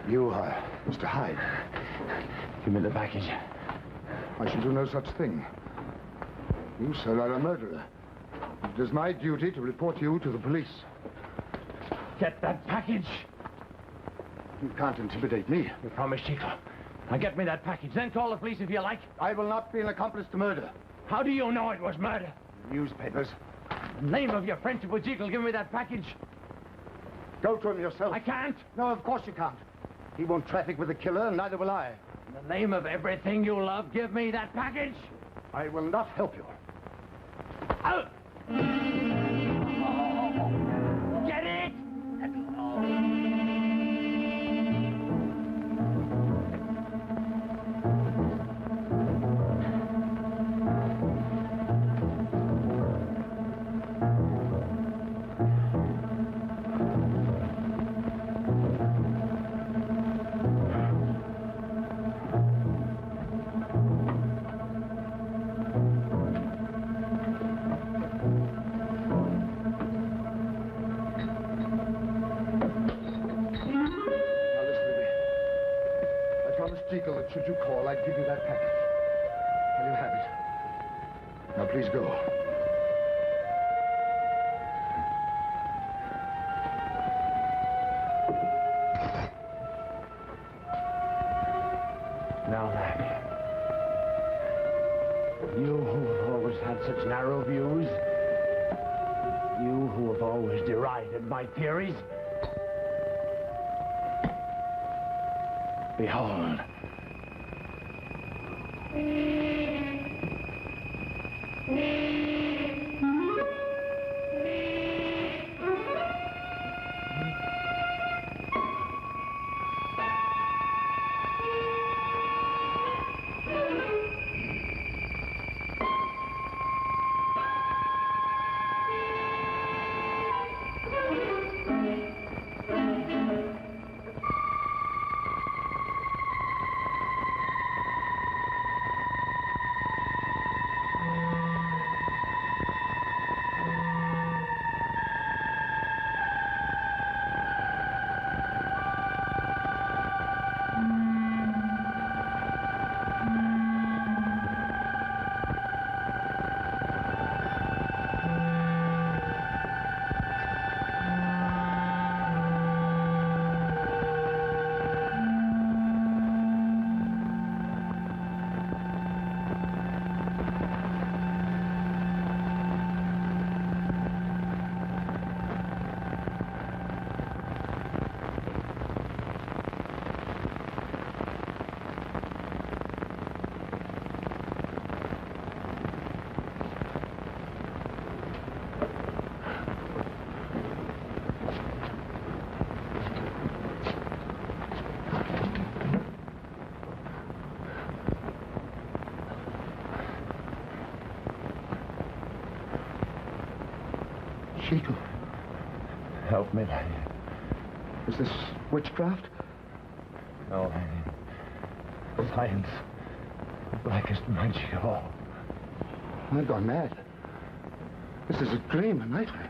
You, Mr. Hyde. Give me the package. I shall do no such thing. You, sir, are a murderer. It is my duty to report you to the police. Get that package. You can't intimidate me. You promised, Chico. Now get me that package, then call the police if you like. I will not be an accomplice to murder. How do you know it was murder? Newspapers. In the name of your friendship with Jekyll, give me that package. Go to him yourself. I can't. No, of course you can't. He won't traffic with the killer, and neither will I. In the name of everything you love, give me that package. I will not help you. Oh. Get it! give you that package. Here you have it. Now, please go. Now, Lanny. You who have always had such narrow views. You who have always derided my theories. Behold. Jekyll. Help me, Lanny. Is this witchcraft? No, Lanny. Science. The blackest magic of all. I've gone mad. This is a dream, a nightmare.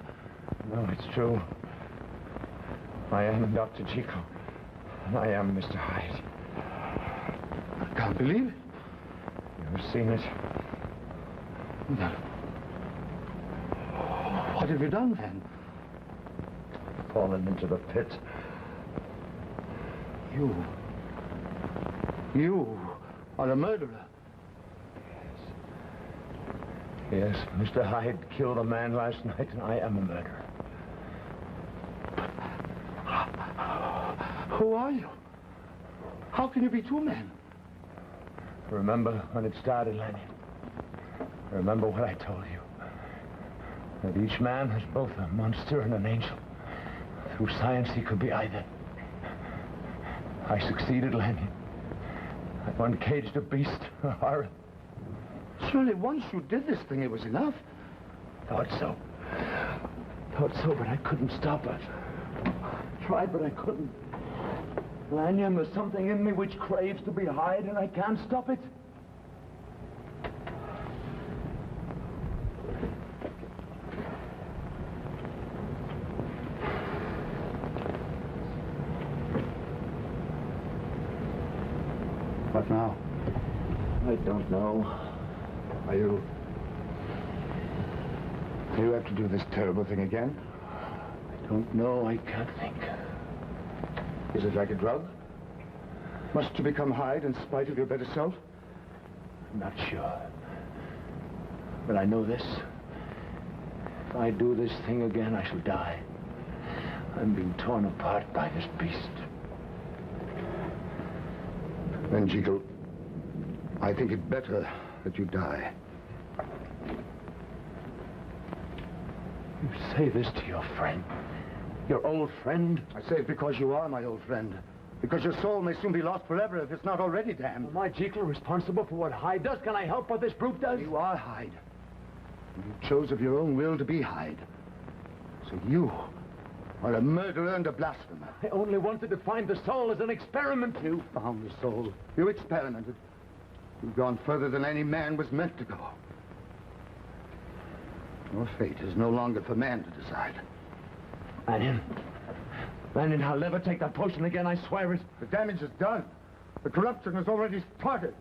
No, it's true. I am Dr. Jekyll. And I am Mr. Hyde. I can't believe it. You've seen it. No. What have you done, then? Fallen into the pit. You are a murderer. Yes, Mr. Hyde killed a man last night, and I am a murderer. Who are you? How can you be two men? Remember when it started, Lanny? Remember what I told you? That each man was both a monster and an angel. Through science, he could be either. I succeeded, Lanny. I uncaged a beast, a horror. Surely once you did this thing, it was enough. Thought so. Thought so, but I couldn't stop it. Tried, but I couldn't. Lanyon, there's something in me which craves to be Hyde, and I can't stop it. What now? I don't know. Are you have to do this terrible thing again? I don't know. I can't think. Is it like a drug? Must you become Hyde in spite of your better self? I'm not sure. But I know this. If I do this thing again, I shall die. I'm being torn apart by this beast. Then, Jekyll, I think it better that you die. You say this to your friend? Your old friend? I say it because you are my old friend. Because your soul may soon be lost forever if it's not already damned. Am I, Jekyll, responsible for what Hyde does? Can I help what this brute does? You are Hyde. You chose of your own will to be Hyde. So you are a murderer and a blasphemer. I only wanted to find the soul as an experiment. You found the soul. You experimented. You've gone further than any man was meant to go. Your fate is no longer for man to decide. Lanyon, I'll never take that potion again, I swear it. The damage is done. The corruption has already started.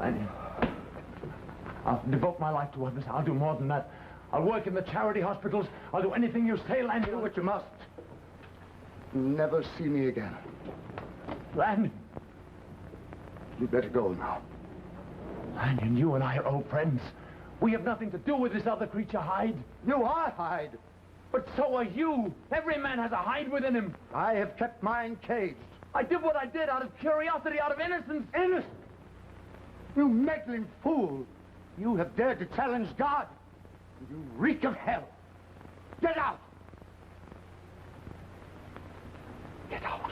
Lanyon, I'll devote my life to others. I'll do more than that. I'll work in the charity hospitals. I'll do anything you say, Lanyon. Do what you must. Never see me again. Lanyon. You'd better go now. Lanyon, you and I are old friends. We have nothing to do with this other creature, Hyde. You are Hyde. But so are you. Every man has a Hyde within him. I have kept mine caged. I did what I did out of curiosity, out of innocence. Innocence? You meddling fool. You have dared to challenge God. You reek of hell. Get out! Get out.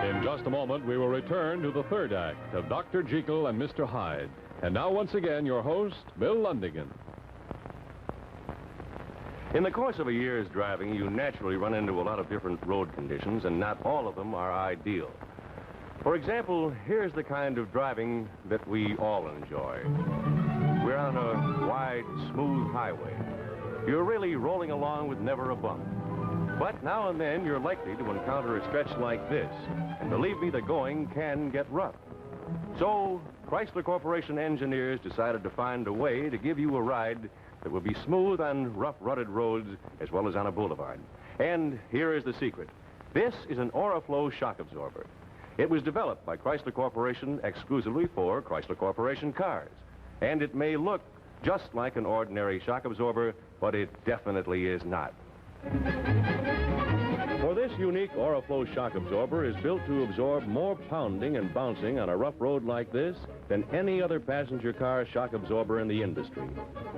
In just a moment, we will return to the third act of Dr. Jekyll and Mr. Hyde. And now, once again, your host, Bill Lundigan. In the course of a year's driving, you naturally run into a lot of different road conditions, and not all of them are ideal. For example, here's the kind of driving that we all enjoy. We're on a wide, smooth highway. You're really rolling along with never a bump. But now and then, you're likely to encounter a stretch like this. And believe me, the going can get rough. So, Chrysler Corporation engineers decided to find a way to give you a ride that will be smooth on rough, rutted roads as well as on a boulevard. And here is the secret. This is an Oriflow shock absorber. It was developed by Chrysler Corporation exclusively for Chrysler Corporation cars. And it may look just like an ordinary shock absorber, but it definitely is not. For this unique Oriflow shock absorber is built to absorb more pounding and bouncing on a rough road like this than any other passenger car shock absorber in the industry.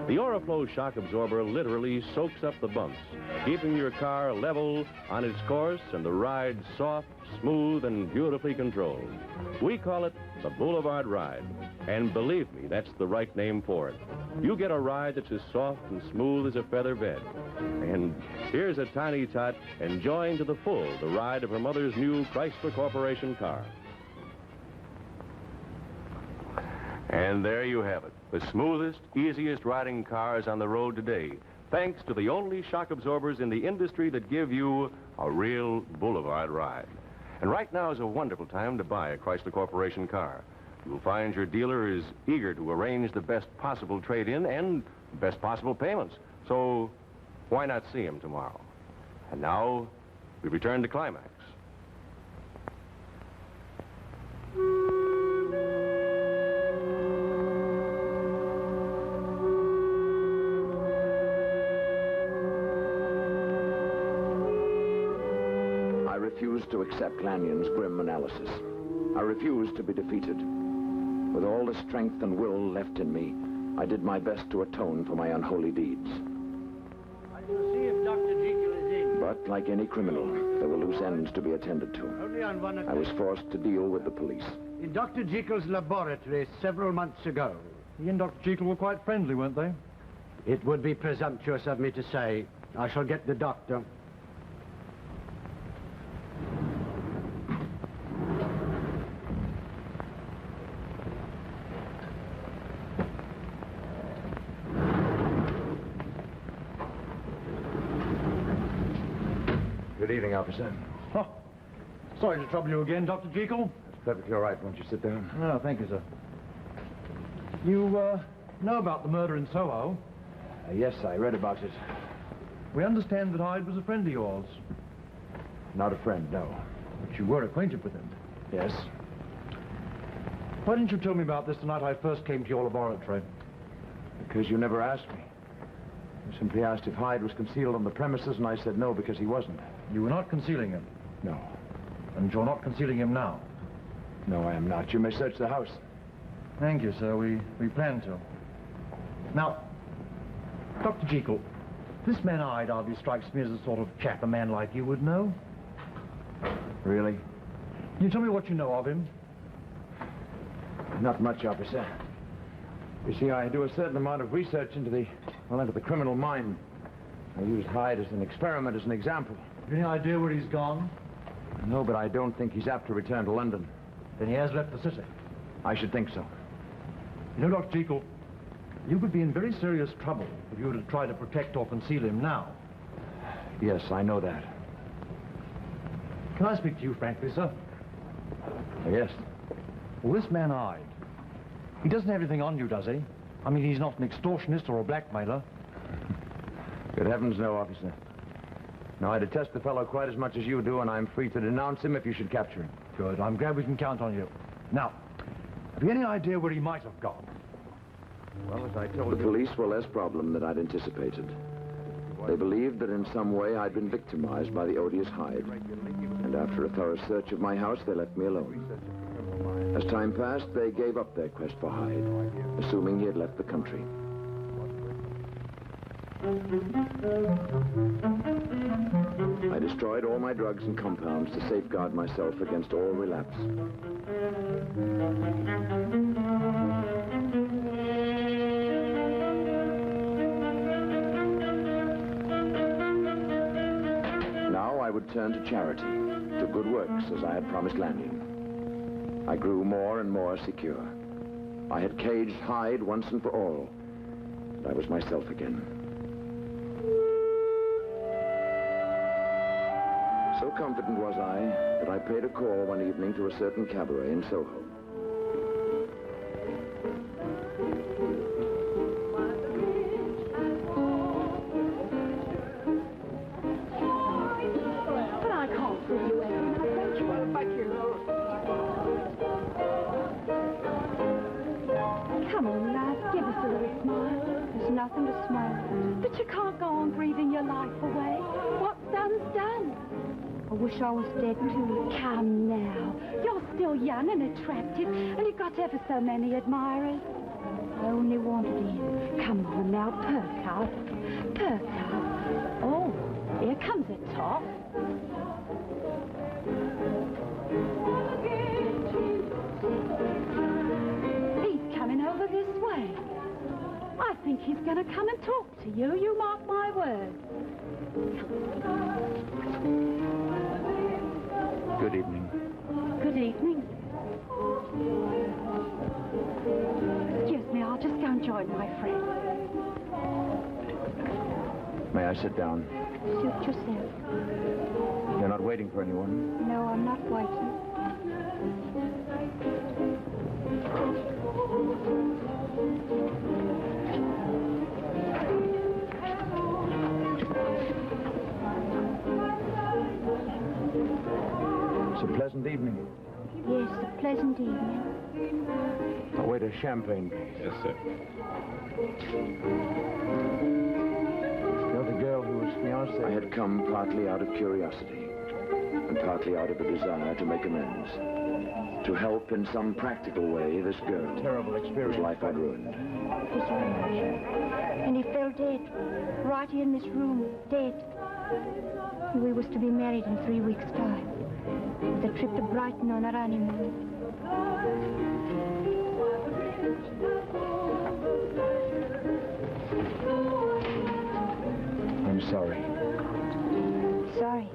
The Oriflow shock absorber literally soaks up the bumps, keeping your car level on its course and the ride soft, smooth, and beautifully controlled. We call it the Boulevard Ride. And believe me, that's the right name for it. You get a ride that's as soft and smooth as a feather bed. And here's a tiny tot enjoying to the full the ride of her mother's new Chrysler Corporation car. And there you have it, the smoothest, easiest riding cars on the road today, thanks to the only shock absorbers in the industry that give you a real boulevard ride. And right now is a wonderful time to buy a Chrysler Corporation car. You'll find your dealer is eager to arrange the best possible trade-in and best possible payments. So why not see him tomorrow? And now, we return to Climax. I refused to accept Lanyon's grim analysis. I refused to be defeated. With all the strength and will left in me, I did my best to atone for my unholy deeds. I shall see if Dr. Jekyll is in. But like any criminal, there were loose ends to be attended to. Only on one I was forced to deal with the police. In Dr. Jekyll's laboratory several months ago. He and Dr. Jekyll were quite friendly, weren't they? It would be presumptuous of me to say. I shall get the doctor. Good evening, officer. Oh, sorry to trouble you again, Dr. Jekyll. It's perfectly all right. Won't you sit down? No, thank you, sir. You, know about the murder in Soho? Yes, I read about it. We understand that Hyde was a friend of yours. Not a friend, no. But you were acquainted with him. Yes? Why didn't you tell me about this the night I first came to your laboratory? Because you never asked me. You simply asked if Hyde was concealed on the premises, and I said no, because he wasn't. You were not concealing him? No. And you're not concealing him now? No, I am not. You may search the house. Thank you, sir. We plan to. Now, Dr. Jekyll, this man Hyde hardly strikes me as the sort of chap a man like you would know. Really? Can you tell me what you know of him? Not much, officer. You see, I do a certain amount of research into the criminal mind. I used Hyde as an experiment, as an example. Any idea where he's gone? No, but I don't think he's apt to return to London. Then he has left the city? I should think so. You know, Dr. Jekyll, You could be in very serious trouble if you were to try to protect or conceal him now. Yes, I know that. Can I speak to you frankly, sir? Yes. Well, this man Hyde, he doesn't have anything on you, does he? I mean, he's not an extortionist or a blackmailer. Good heavens, no, officer. No, I detest the fellow quite as much as you do, and I'm free to denounce him if you should capture him. Good. I'm glad we can count on you. Now, have you any idea where he might have gone? Well, as I told you... The police were less problem than I'd anticipated. They believed that in some way I'd been victimized by the odious Hyde. And after a thorough search of my house, they left me alone. As time passed, they gave up their quest for Hyde, assuming he had left the country. I destroyed all my drugs and compounds to safeguard myself against all relapse. Now I would turn to charity, to good works, as I had promised Lanyon. I grew more and more secure. I had caged Hyde once and for all, and I was myself again. So confident was I that I paid a call one evening to a certain cabaret in Soho. But I can't see you, Evan. I bet you will, but you. Come on, lad. Give us a little smile. There's nothing to smile at. But you can't go on breathing your life away. What's done's done. I wish I was dead too. Come now. You're still young and attractive, and you've got ever so many admirers. I only wanted him. Come on now, perk up. Perk up. Oh, here comes a top. He's coming over this way. I think he's going to come and talk to you. You mark my words. Good evening. Good evening. Excuse me, I'll just go and join my friend. May I sit down? Suit yourself. You're not waiting for anyone? No, I'm not waiting. It's a pleasant evening. Yes, a pleasant evening. I'll wait a champagne. Yes, sir. You're the girl who was fiancée. I had come partly out of curiosity and partly out of a desire to make amends. To help in some practical way this girl. Terrible experience. Whose life I'd ruined. And he fell dead. Right here in this room. Dead. We was to be married in 3 weeks' time. The trip to Brighton on our honeymoon. I'm sorry. Sorry.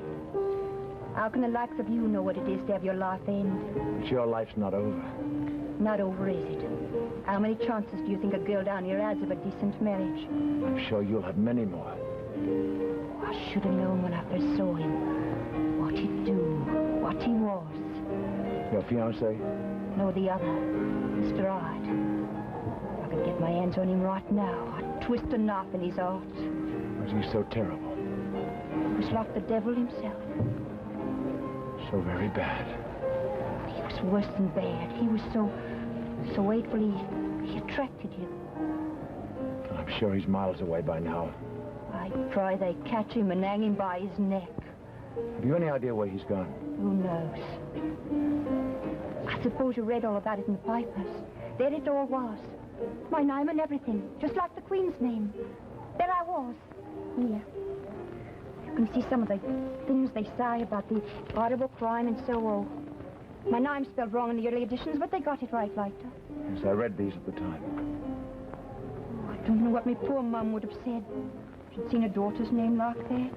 How can the likes of you know what it is to have your life end? But your life's not over. Not over, is it? How many chances do you think a girl down here has of a decent marriage? I'm sure you'll have many more. I should have known when I first saw him. What he'd do. What he was. Your fiancé? No, the other. Mr. Hyde. If I could get my hands on him right now, I'd twist a knife in his heart. Was he so terrible? He was like the devil himself. So very bad. He was worse than bad. He was so hateful, he attracted you. I'm sure he's miles away by now. I pray they catch him and hang him by his neck. Have you any idea where he's gone? Who knows? I suppose you read all about it in the papers. There it all was. My name and everything, just like the Queen's name. There I was. Here. You can see some of the things they say about the horrible crime and so on. My name's spelled wrong in the early editions, but they got it right later. Yes, I read these at the time. I don't know what my poor mum would have said if she'd seen her daughter's name like that.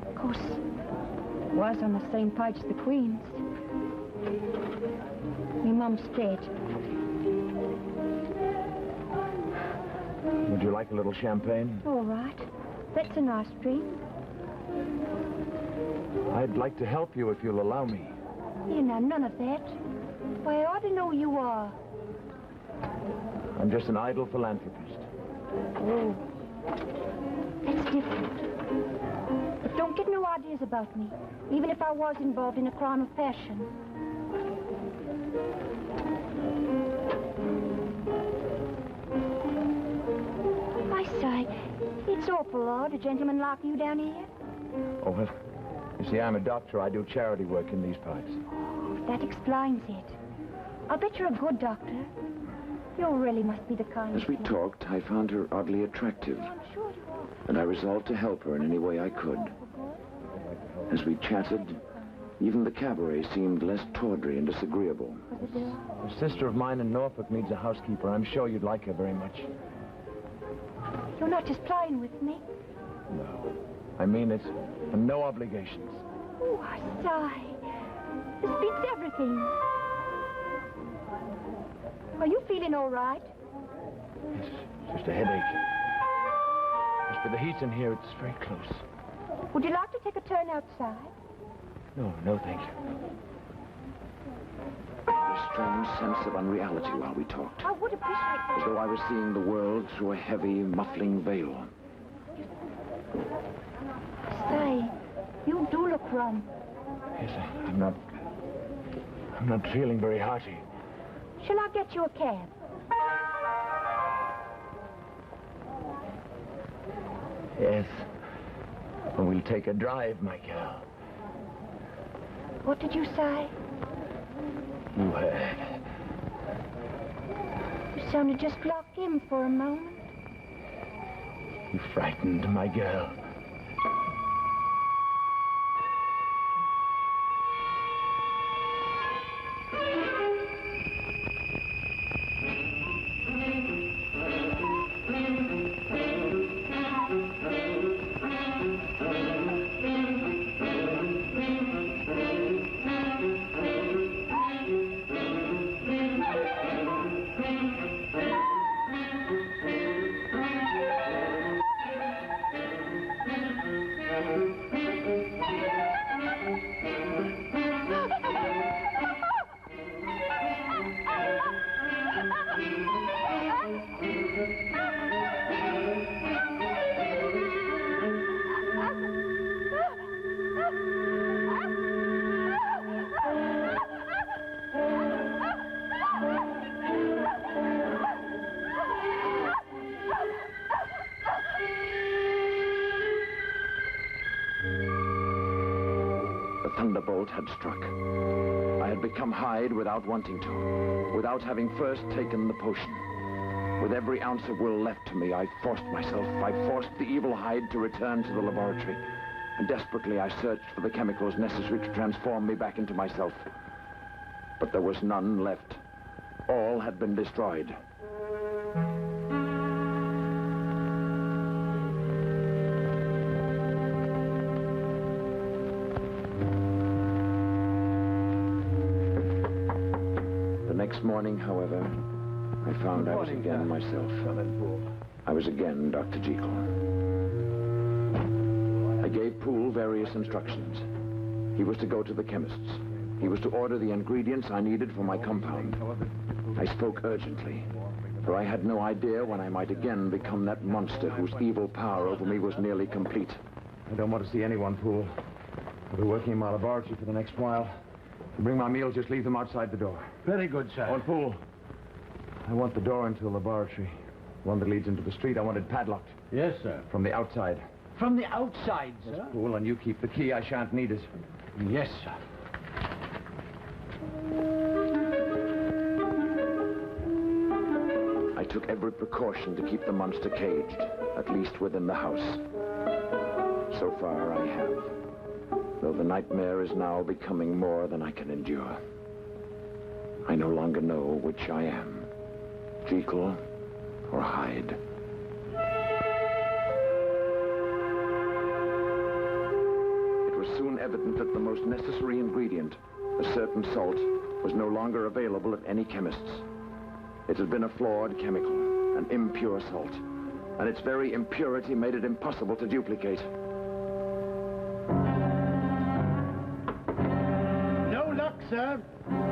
Of course, it was on the same page as the Queen's. My mum's dead. Would you like a little champagne? All right. That's a nice drink. I'd like to help you if you'll allow me. You know, none of that. Why, I ought to know who you are. I'm just an idle philanthropist. Oh. That's different. But don't get no ideas about me, even if I was involved in a crime of passion. I say, it's awful odd, a gentleman like you down here. Oh, well, you see, I'm a doctor. I do charity work in these parts. Oh, that explains it. I'll bet you're a good doctor. You really must be the kind As we talked, I found her oddly attractive, and I resolved to help her in any way I could. As we chatted, even the cabaret seemed less tawdry and disagreeable. A sister of mine in Norfolk needs a housekeeper. I'm sure you'd like her very much. You're not just playing with me. No. I mean it. And no obligations. Oh, I say. This beats everything. Are you feeling all right? Yes, just a headache. As for the heat in here, it's very close. Would you like to take a turn outside? No, thank you. I had a strange sense of unreality while we talked, I would appreciate as though I was seeing the world through a heavy, muffling veil. Say, you do look rum. Yes, I'm not feeling very hearty. Shall I get you a cab? Yes. Well, we'll take a drive, my girl. What did you say? You heard. You sounded just like him for a moment. You frightened my girl. Thunderbolt had struck. I had become Hyde without wanting to, without having first taken the potion. With every ounce of will left to me, I forced the evil Hyde to return to the laboratory. And desperately I searched for the chemicals necessary to transform me back into myself. But there was none left. All had been destroyed. Next morning, however, I found I was again myself. I was again Dr. Jekyll. I gave Poole various instructions. He was to go to the chemist's. He was to order the ingredients I needed for my compound. I spoke urgently, for I had no idea when I might again become that monster whose evil power over me was nearly complete. I don't want to see anyone, Poole. I'll be working in my laboratory for the next while. To bring my meals, just leave them outside the door. Very good, sir. Oh, and Poole, I want the door into the laboratory. One that leads into the street, I want it padlocked. Yes, sir. From the outside. From the outside, sir? Yes, Poole, and you keep the key. I shan't need it. Yes, sir. I took every precaution to keep the monster caged, at least within the house. So far, I have. Though the nightmare is now becoming more than I can endure. I no longer know which I am, Jekyll or Hyde. It was soon evident that the most necessary ingredient, a certain salt, was no longer available at any chemist's. It had been a flawed chemical, an impure salt, and its very impurity made it impossible to duplicate. No luck, sir.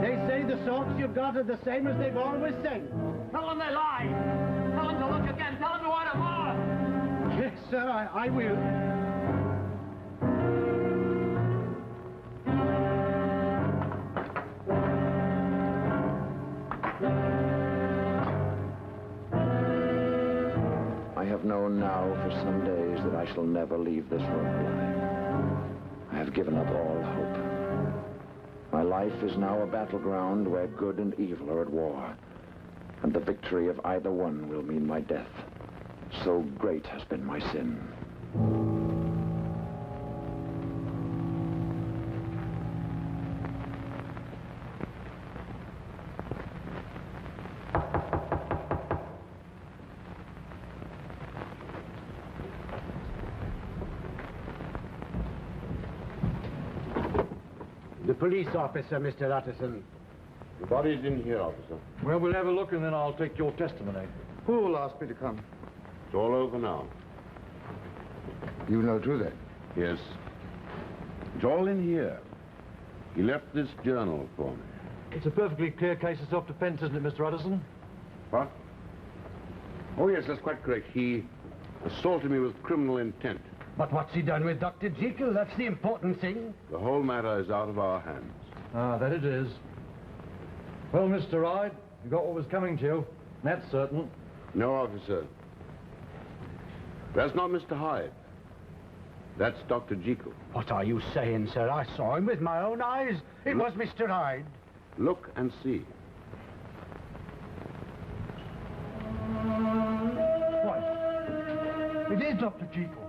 They say the sorts you've got are the same as they've always said. Tell them they lie. Tell them to look again. Tell them to order more. Yes, sir, I will. I have known now for some days that I shall never leave this room alive. I have given up all hope. My life is now a battleground where good and evil are at war, and the victory of either one will mean my death. So great has been my sin. The police officer, Mr. Utterson. The body's in here, officer. Well, we'll have a look and then I'll take your testimony. Who will ask me to come? It's all over now. You know too, then? Yes. It's all in here. He left this journal for me. It's a perfectly clear case of self-defense, isn't it, Mr. Utterson? What? Oh, yes, that's quite correct. He assaulted me with criminal intent. But what's he done with Dr. Jekyll? That's the important thing. The whole matter is out of our hands. Ah, that it is. Well, Mr. Hyde, you got what was coming to you. That's certain. No, officer. That's not Mr. Hyde. That's Dr. Jekyll. What are you saying, sir? I saw him with my own eyes. It was Mr. Hyde. Look and see. What? It is Dr. Jekyll.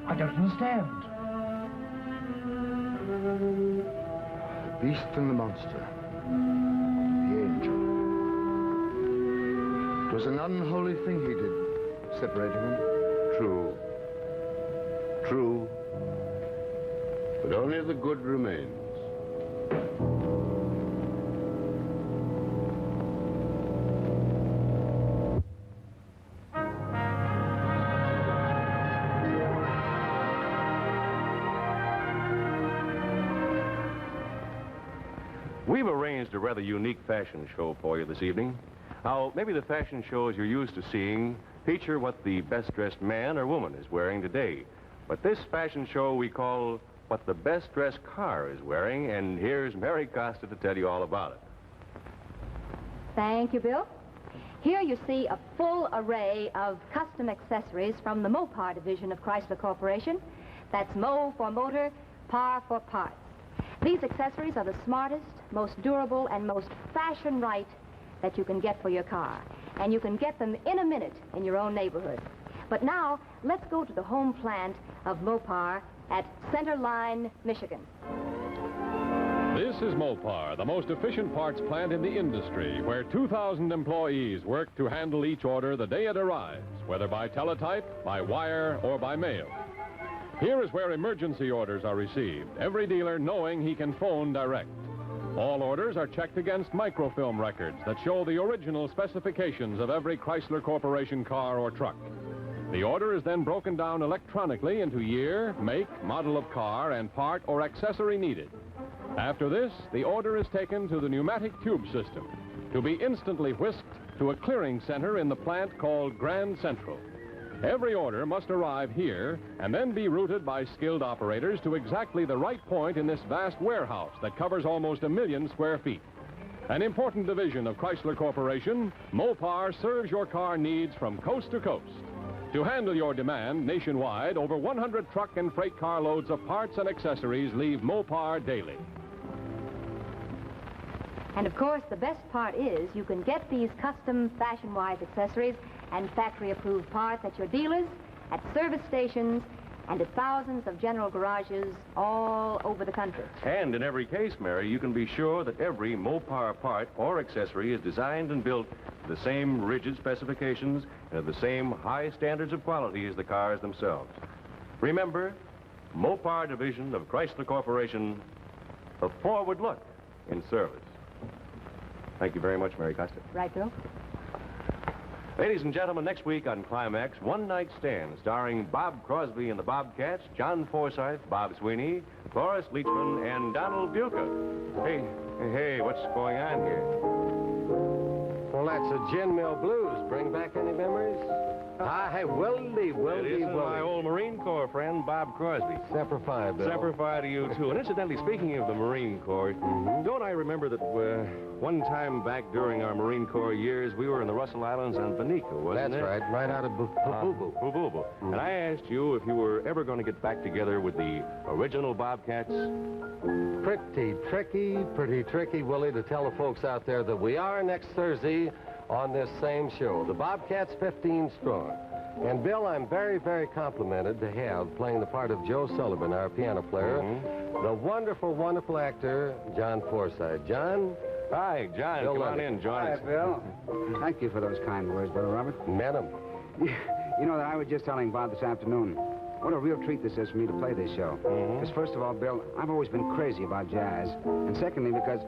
I don't understand. The beast and the monster. The angel. It was an unholy thing he did, separating them. True. True. But only the good remains. We've arranged a rather unique fashion show for you this evening. Now, maybe the fashion shows you're used to seeing feature what the best-dressed man or woman is wearing today. But this fashion show we call What the Best-Dressed Car is Wearing, and here's Mary Costa to tell you all about it. Thank you, Bill. Here you see a full array of custom accessories from the Mopar division of Chrysler Corporation. That's Mo for motor, Par for parts. These accessories are the smartest, most durable, and most fashion-right that you can get for your car. And you can get them in a minute in your own neighborhood. But now, let's go to the home plant of Mopar at Center Line, Michigan. This is Mopar, the most efficient parts plant in the industry, where 2,000 employees work to handle each order the day it arrives, whether by teletype, by wire, or by mail. Here is where emergency orders are received, every dealer knowing he can phone direct. All orders are checked against microfilm records that show the original specifications of every Chrysler Corporation car or truck. The order is then broken down electronically into year, make, model of car, and part or accessory needed. After this, the order is taken to the pneumatic tube system to be instantly whisked to a clearing center in the plant called Grand Central. Every order must arrive here and then be routed by skilled operators to exactly the right point in this vast warehouse that covers almost 1 million square feet. An important division of Chrysler Corporation, Mopar serves your car needs from coast to coast. To handle your demand nationwide, over 100 truck and freight car loads of parts and accessories leave Mopar daily. And of course, the best part is you can get these custom fashion-wise accessories and factory-approved parts at your dealers, at service stations, and at thousands of general garages all over the country. And in every case, Mary, you can be sure that every Mopar part or accessory is designed and built to the same rigid specifications and of the same high standards of quality as the cars themselves. Remember, Mopar division of Chrysler Corporation, a forward look in service. Thank you very much, Mary Costa. Right, Bill? Ladies and gentlemen, next week on Climax, One Night Stand, starring Bob Crosby and the Bobcats, John Forsythe, Bob Sweeney, Cloris Leachman, and Donald Buca. Hey, what's going on here? Well, that's a Gin Mill Blues. Bring back any memories? Hi, Willie. It isn't my old Marine Corps friend, Bob Crosby. Semper Fi, Bill. Semper Fi to you, too. And incidentally, speaking of the Marine Corps, don't I remember that one time back during our Marine Corps years, we were in the Russell Islands on Benico, wasn't it? That's right, right out of Bububu. Bububu. And I asked you if you were ever going to get back together with the original Bobcats. Pretty tricky, Willie, to tell the folks out there that we are next Thursday on this same show. The Bobcats 15 strong. And, Bill, I'm very, very complimented to have, playing the part of Joe Sullivan, our piano player, the wonderful, wonderful actor, John Forsythe. John? Hi, John. Bill Come on Levy. in, join us. Hi, Bill. Thank you for those kind words, Brother Robert. Met him. You know that I was just telling Bob this afternoon. What a real treat this is for me to play this show. Because first of all, Bill, I've always been crazy about jazz. And secondly, because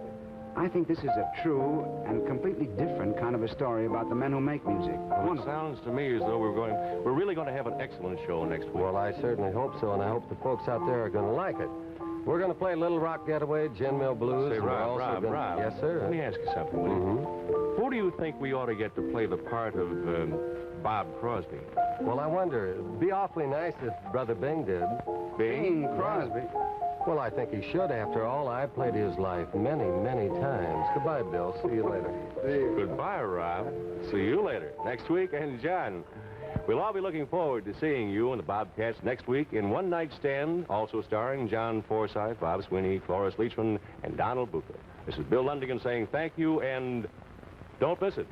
I think this is a true and completely different kind of a story about the men who make music. Well, it sounds to me as though we're really going to have an excellent show next week. Well, I certainly hope so, and I hope the folks out there are going to like it. We're going to play Little Rock Getaway, Gin Mill Blues. Say, and we're Rob, also Rob. Yes, sir. Let me ask you something, will you? Who do you think we ought to get to play the part of Bob Crosby? Well, I wonder. It'd be awfully nice if Brother Bing did. Bing Crosby? Well, I think he should. After all, I played his life many, many times. Goodbye, Bill. See you later. Goodbye, Rob. See you later. Next week, and John. We'll all be looking forward to seeing you and the Bobcats next week in One Night Stand, also starring John Forsythe, Bob Sweeney, Cloris Leachman, and Donald Buca. This is Bill Lundigan saying thank you, and don't miss it.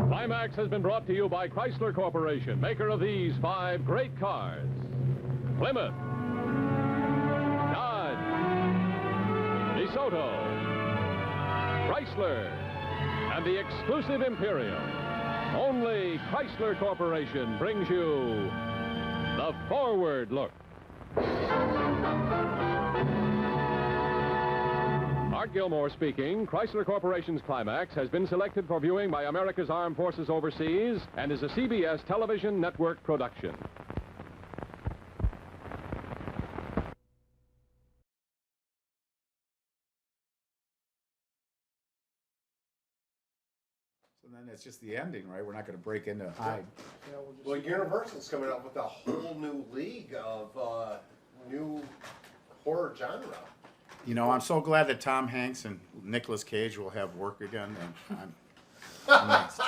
Climax has been brought to you by Chrysler Corporation, maker of these 5 great cars. Plymouth, Dodge, DeSoto, Chrysler, and the exclusive Imperial. Only Chrysler Corporation brings you the Forward Look. Art Gilmore speaking. Chrysler Corporation's Climax has been selected for viewing by America's Armed Forces overseas and is a CBS television network production. So then it's just the ending, right? We're not going to break into Hyde. Yeah, well, Universal's coming up with a whole new league of new horror genre. You know, I'm so glad that Tom Hanks and Nicolas Cage will have work again. And I'm amazed.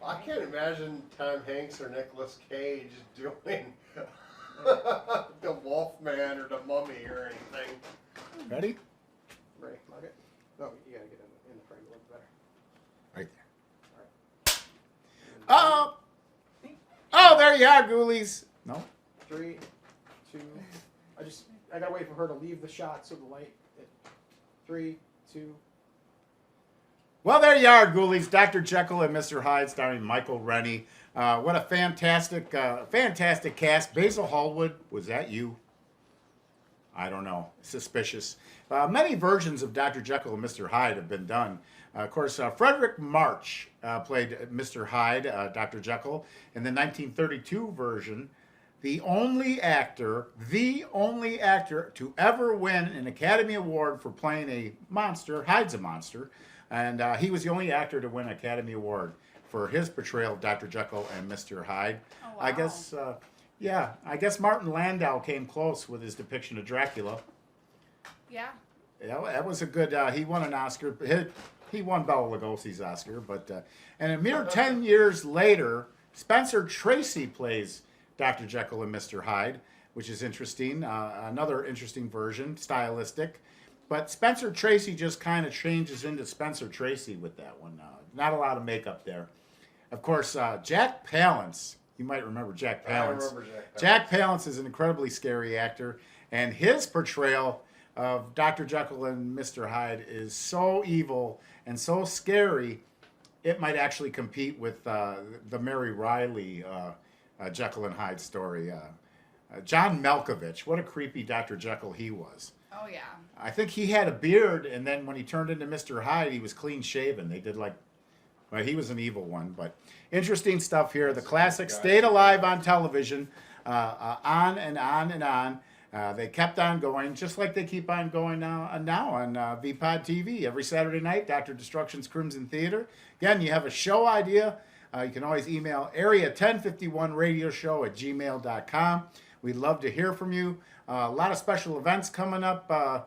I can't imagine Tom Hanks or Nicolas Cage doing the Wolfman or the Mummy or anything. Ready? Ready? Okay. No, you gotta get in the frame a little better. Right there. Oh, there you are, Ghoulies. No? 3, 2. I gotta wait for her to leave the shot so the light. 3, 2. Well, there you are, Ghoulies. Dr. Jekyll and Mr. Hyde, starring Michael Rennie. What a fantastic cast. Basil Hallwood, was that you? I don't know. Suspicious. Many versions of Dr. Jekyll and Mr. Hyde have been done. Of course, Frederick March played Mr. Hyde, Dr. Jekyll, in the 1932 version. The only actor to ever win an Academy Award for playing a monster. Hyde's a monster. And he was the only actor to win an Academy Award for his portrayal of Dr. Jekyll and Mr. Hyde. Oh, wow. I guess Martin Landau came close with his depiction of Dracula. Yeah. Yeah, that was a good, he won an Oscar. He won Bela Lugosi's Oscar. And a mere 10 years later, Spencer Tracy plays Dr. Jekyll and Mr. Hyde, which is interesting. Another interesting version, stylistic. But Spencer Tracy just kind of changes into Spencer Tracy with that one. Not a lot of makeup there. Of course, Jack Palance. You might remember Jack Palance. I remember Jack Palance. Jack Palance is an incredibly scary actor, and his portrayal of Dr. Jekyll and Mr. Hyde is so evil and so scary, it might actually compete with the Mary Riley Jekyll and Hyde story. John Malkovich, what a creepy Dr. Jekyll he was. Oh, yeah. I think he had a beard, and then when he turned into Mr. Hyde, he was clean shaven. They did well, he was an evil one, but interesting stuff here. The classic stayed alive on television, on and on and on. They kept on going, just like they keep on going now on VPod TV. Every Saturday night, Dr. Destruction's Crimson Theater. Again, you have a show idea, you can always email area1051radioshow@gmail.com. We'd love to hear from you. A lot of special events coming up. The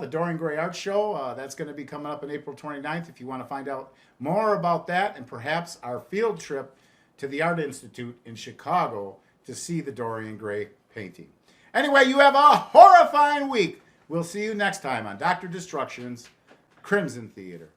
Dorian Gray Art Show, that's going to be coming up on April 29th. If you want to find out more about that and perhaps our field trip to the Art Institute in Chicago to see the Dorian Gray painting. Anyway, you have a horrifying week. We'll see you next time on Dr. Destruction's Crimson Theater.